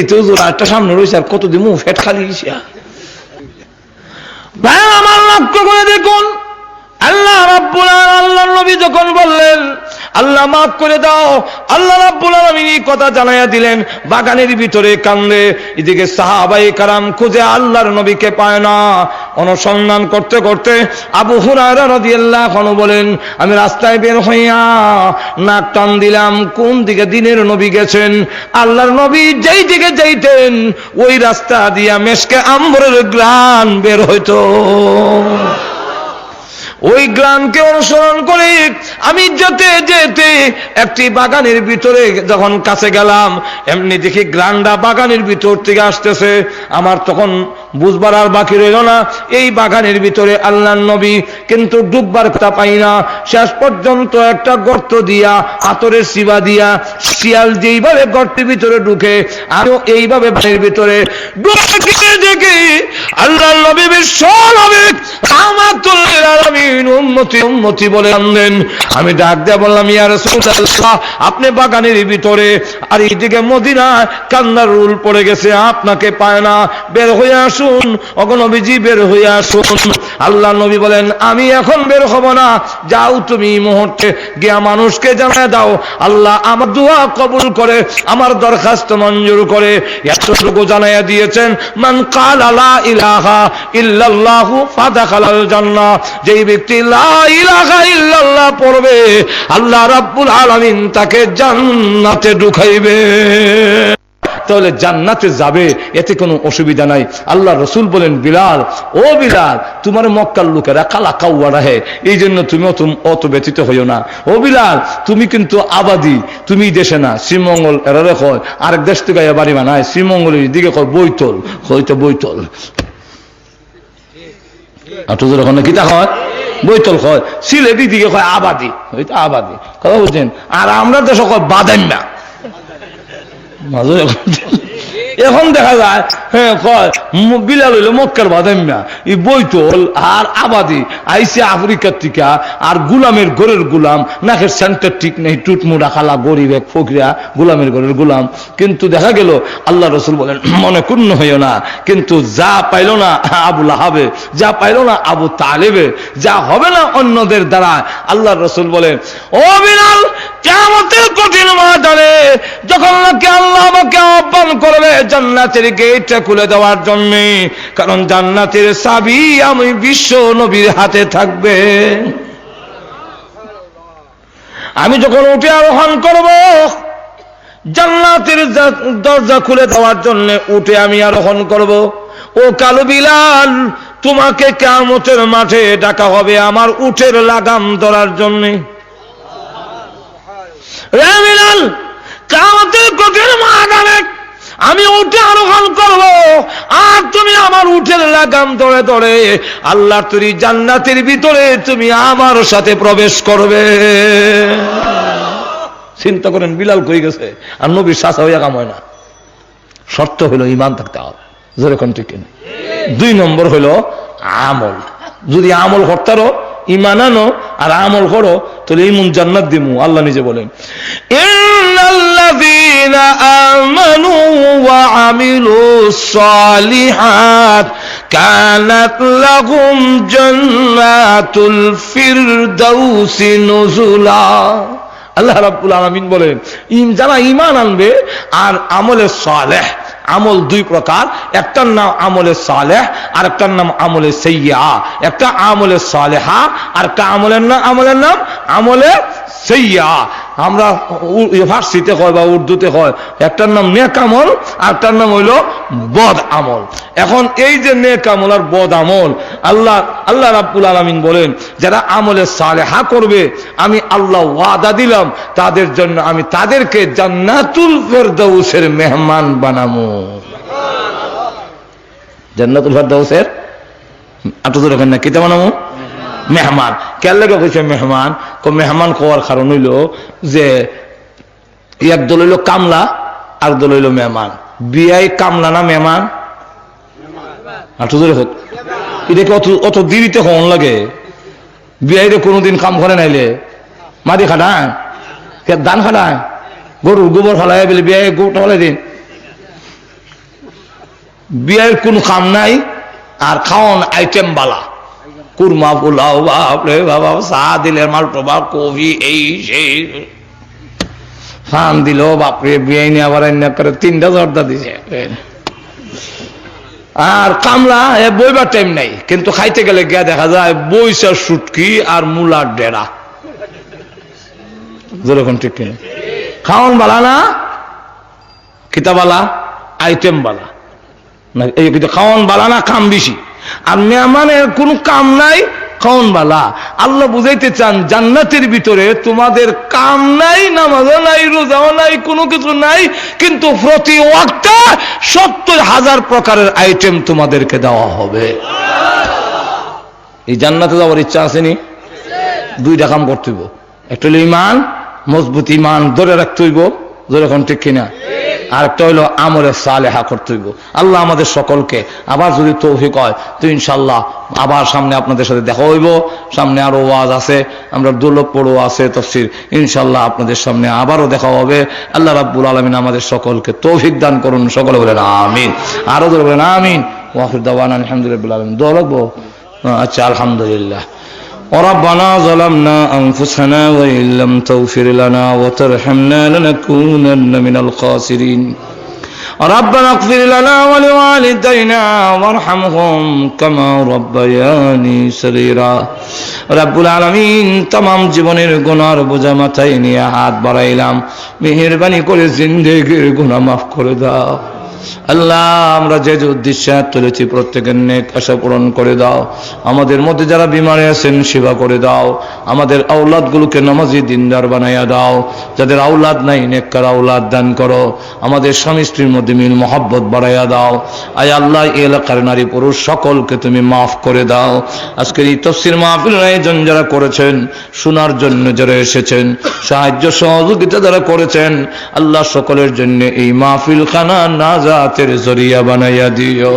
একটা সামনে রয়েছে, আর কত দিমু ফেট খালি ভাই আমার লক্ষ্য করে দেখুন। আল্লাহ রাব্বুল আলামিন, আল্লাহর নবী যখন বললেন আল্লাহ মাফ করে দাও, আল্লাহ রাব্বুল আলামিন এই কথা জানাইয়া দিলেন। বাগানের ভিতরে কান্দে, এদিকে সাহাবায়ে কারাম খুঁজে আল্লাহর নবীকে পায় না। অনুসন্ধান করতে করতে আবু হুরায়রা রাদিয়াল্লাহু আনহু বলেন, আমি রাস্তায় বের হইয়া নাক টান দিলাম, কোন দিকে দিনের নবী গেছেন। আল্লাহর নবী যেই দিকে যাইতেন ওই রাস্তা দিয়া মেশকে আম্বরের গ্রান বের হইতো। ওই গ্রামকে অনুসরণ করে আমি যেতে যেতে একটি বাগানের ভিতরে যখন কাছে গেলাম, এমনি দেখি গ্রামটা বাগানের ভিতর থেকে আসতেছে। আমার তখন বুঝবার আর বাকি রইল না। এই বাগানের ভিতরে আল্লাহর নবী কিন্তু ডুববার কথা পাই না। শেষ পর্যন্ত একটা গর্ত দিয়া, পাথরের শিবা দিয়া, শিয়াল যেইভাবে গর্তের ভিতরে ঢুকে, আমিও এইভাবে বাগানের ভিতরে ঢুকে দেখি আল্লাহর নবী বিশ্ব নবী রাহমাতুল লিল আলামিন উম্মতি উম্মতি বলে কাঁদেন। আমি ডাক দিয়ে বললাম, ইয়া রাসূলুল্লাহ, আপনি বাগানের ভিতরে আর এইদিকে মদিনা কান্নার রুল পড়ে গেছে, আপনাকে পায় না, বের হয়ে আসুন। ওগো নবীজি, বের হয়ে আসুন। আল্লাহ নবী বলেন, আমি এখন বের হব না, যাও তুমি মুহূর্তে গিয়া মানুষকে জানায় দাও আল্লাহ আমার দোয়া কবুল করে, আমার দরখাস্ত মঞ্জুর করে। এতটুকু জানাইয়া দিয়েছেন, মান ক্বালা লা ইলাহা ইল্লাল্লাহু ফাদাখালাল জান্নাহ, যেই ব্যক্তি লা ইলাহা ইল্লাল্লাহ পড়বে আল্লাহ রাব্বুল আলামিন তাকে জান্নাতে ঢুকাইবে। তাহলে জান্নাতে যাবে, এতে কোনো অসুবিধা নাই। আল্লাহ রসুল বলেন, বিলাল, ও বিলাল, তোমার মক্কার লোকেরা কালা কাউয়া রাহে, এই জন্য তুমি অত ব্যথিত হইও না। ও বিলাল, তুমি কিন্তু আবাদি, তুমি দেশে না, শ্রীমঙ্গল এরারে কয়, আরেক দেশ থেকে বাড়ি বানায়, শ্রীমঙ্গলের দিকে কয় বৈতল, হয়তো বৈতল, ওখানে কিতা হয় বৈতল হয়, সিলেটি দিকে কয় আবাদি, হয়তো আবাদি, কথা বলছেন। আর আমরা দেশ কয় বাদান্না। এখন দেখা যায়, হ্যাঁ, কয় বিলাল হইল মক্কার বাদাম্যা, এই বৈতল আর আবাদি আইসে আফ্রিকার থেকে, আর গুলামের ঘরের গুলাম, নাকের সেন্টার ঠিক নেই, টুটমুড়া খালা গরিব এক ফকরিয়া, গুলামের ঘরের গুলাম। কিন্তু দেখা গেল আল্লাহ রসুল বলেন, মনে ক্ষুণ্ণ হইও না, কিন্তু যা পাইল না আবু লাহাবে, যা পাইল না আবু তালেবে, যা হবে না অন্যদের দ্বারা, আল্লাহ রসুল বলেন, ও বিলাল, কিয়ামতের কঠিন ময়দানে যখন নাকি আল্লাহ আমাকে আহ্বান করবে জান্নাতের গেটটা খুলে দেওয়ার জন্য, কারণ জান্নাতের চাবি আমি বিশ্ব নবীর হাতে থাকবে। আমি যখন উঠে আরোহণ করব জান্নাতের দরজা খুলে দেওয়ার জন্য, উঠে আমি আরোহণ করব, ও কালো বিলাল, তোমাকে কিয়ামতের মাঠে ডাকা হবে আমার উটের লাগাম ধরার জন্য। বিলাল, কিয়ামতের কঠিন ময়দানে আমি উঠে আরোহণ করব, আর তুমি আমার উটের লাগাম ধরে ধরে আল্লাহ তৈরি জান্নাতের ভিতরে তুমি আমার সাথে প্রবেশ করবে। চিন্তা করেন, বিলাল কই গেছে, আর নবীর শাসা হইয়া কাম হয় না। শর্ত হইল ঈমান থাকতে হবে, যেরকম ঠিক না। 2 নম্বর হইল আমল। যদি আমল করতারো, ঈমান আনো আর আমল করো, তাহলে ইমন জান্নাত দিমু। আল্লাহ নিজে বলেন, ইন্নাল্লাযীনা আমানু ওয়া আমিলুস সালিহাত কানাত লাহুম জান্নাতুল ফিরদাউসি নুজুলা। আল্লাহ রাব্বুল আলামিন বলেন, যারা ঈমান আনবে আর আমলে সালেহ, আমল 2 প্রকার, একটার নাম আমলে সালেহ আর একটার নাম আমলে সাইয়্যা। একটা আমলে সালেহা আর একটা আমলের নাম আমলে সাইয়্যা। আমরা ফার্সিতে কয় বা উর্দুতে কয়, একটার নাম নেক আমল আর একটার নাম হইল বদ আমল। এখন এই যে নেক আমল আর বদ আমল, আল্লাহ রাব্বুল আলামিন বলেন, যারা আমলে সালেহা করবে আমি আল্লাহ ওয়াদা দিলাম তাদের জন্য আমি তাদেরকে জান্নাতুল ফিরদাউসের মেহমান বানাবো। জান্নাতুল ফিরদাউসের আটজোর এখানে কিতা বানাবো? মেহমান। কেন লেগে কইছে মেহমান? মেহমান হওয়ার কারণ হইল যে এক দল হইল কামলা আর দল হইল মেহমান। বিয়াই কামলা না মেহমান? আটজোর এটাকে অত দেরিতে হন লাগে? বিয়াইরে কোনোদিন কাম করে নাইলে মাটি খাটায়, ধান খাটায়, গরুর গোবর ফেলায় বলে বিয়াই গোবরটা ফেলাই দিন। বিয়ের কোন কাম নাই, আর খাওয়ান আইটেম বালা, কুরমা পোলাও, বাপরে বাবা, চা দিলে মালটোবা, কফি, এই সেই ফান দিল, বাপরে বিয়ে নিয়ে আবার করে 3টা জর্দা দিছে। আর কামলা বইবার টাইম নাই, কিন্তু খাইতে গেলে গিয়া দেখা যায় বইসার সুটকি আর মুলার ডেরা। যেরকম ঠিক কিনা? খাওয়ান বালা না, কিতা বালা, আইটেম বালা না, এই খাওয়ান বালা না, কাম বেশি। আর মেহমানের কোন কাম নাই, খাওন বালা। আল্লাহ বুঝাইতে চান জান্নাতের ভিতরে তোমাদের কাম নাই, নামাজও নাই, রোজাও নাই, কোনো কিছু নাই, কিন্তু প্রতি ওয়াক্তে 70,000 প্রকারের আইটেম তোমাদেরকে দেওয়া হবে। এই জান্নাতে যাওয়ার ইচ্ছা আসেনি? দুইটা কাম করতে হইব, একটা হলো ইমান, মজবুত ইমান ধরে রাখতে হইব, ধরে এখন ঠিক কিনা, আর একটা হইলো আমলে সালেহা করতে হইব। আল্লাহ আমাদের সকলকে আবার যদি তৌফিক হয় তো ইনশাল্লাহ আবার সামনে আপনাদের সাথে দেখা হইব। সামনে আরো ওয়াজ আছে, আমরা দুর্লভ পড়ো আছে তাফসীর, ইনশাল্লাহ আপনাদের সামনে আবারও দেখা হবে। আল্লাহ রাব্বুল আলামিন আমাদের সকলকে তৌফিক দান করুন। সকলে বলেন আমিন, আরো ধরে বলেন আমিন। ওয়াখির দাওয়ানা আলহামদুলিল্লাহ রাব্বিল আলামিন। দোয়া লাগবো? আচ্ছা, আলহামদুলিল্লাহ। ربنا ظلمنا أنفسنا وإن لم تغفر لنا وترحمنا لنكونن من الخاسرين ربنا اغفر لنا ولوالدينا وارحمهم كما ربياني صغيرا রব্বুল আলামিন तमाम জীবনের গুনার বোঝা মাথায় নিয়ে হাত বাড়াইলাম, মেহেরবানি করে জিন্দেগির গুনাহ মাফ করে দাও। আল্লাহ, আমরা যে উদ্দেশ্যে তুলেছি প্রত্যেকের নেক আশা পূরণ করে দাও। আমাদের মধ্যে যারা বিমারে আছেন সেবা করে দাও। আমাদের আওলাদগুলোকে নামাজি দিনদার বানাইয়া দাও। যাদের আওলাদ নাই নেককার আওলাদ দান করো। আমাদের স্বামী স্ত্রীর মধ্যে মিল মহব্বত বাড়াইয়া দাও। আয় আল্লাহ, এই এলাকার নারী পুরুষ সকলকে তুমি মাফ করে দাও। আজকের এই তাফসীর মাহফিলের আয়োজন যারা করেছেন, শোনার জন্য যারা এসেছেন, সাহায্য সহযোগিতা যারা করেছেন, আল্লাহ সকলের জন্য এই মাহফিল খানা নাজাতের জরিয়া বানাইয়া দিও।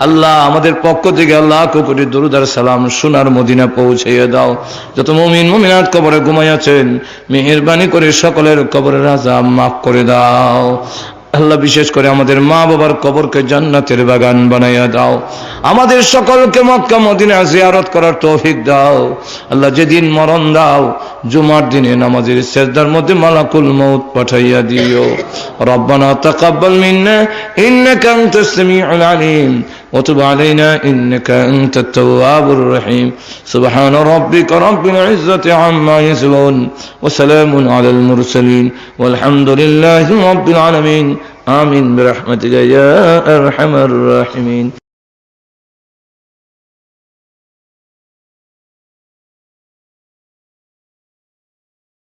আল্লাহ, আমাদের পক্ষ থেকে আল্লাহ কোটি দরুদ আর সালাম সোনার মদিনা পৌঁছাইয়া দাও। যত মুমিন মুমিনাত কবরে ঘুমাইয়াছেন, মেহেরবানি করে সকলের কবরের আযাব মাফ করে দাও। আল্লাহ, বিশেষ করে আমাদের মা বাবার কবরকে জান্নাতের বাগান বানাইয়া দাও। আমাদের সকলকে মক্কা মদিনা জিয়ারত করার তৌফিক দাও। আল্লাহ, যেদিন মরণ দাও, জুমার দিনে নামাজের সিজদার মধ্যে মালাকুল মউত পাঠাইয়া দিও। রব্বানা তাকাব্বাল মিন্না ইন্নাকা আনতাস সামিউল আলিম ওয়া তুব আলাইনা ইন্নাকা আনতাত তাওয়াবুর রহিম। সুবহানা রাব্বিকা রাব্বিল ইজ্জাতি আম্মা ইয়াসিফুন ওয়া সালামুন আলাল মুরসালিন ওয়ালহামদুলিল্লাহি রাব্বিল আলামিন। آمين برحمتك يا أرحم الراحمين.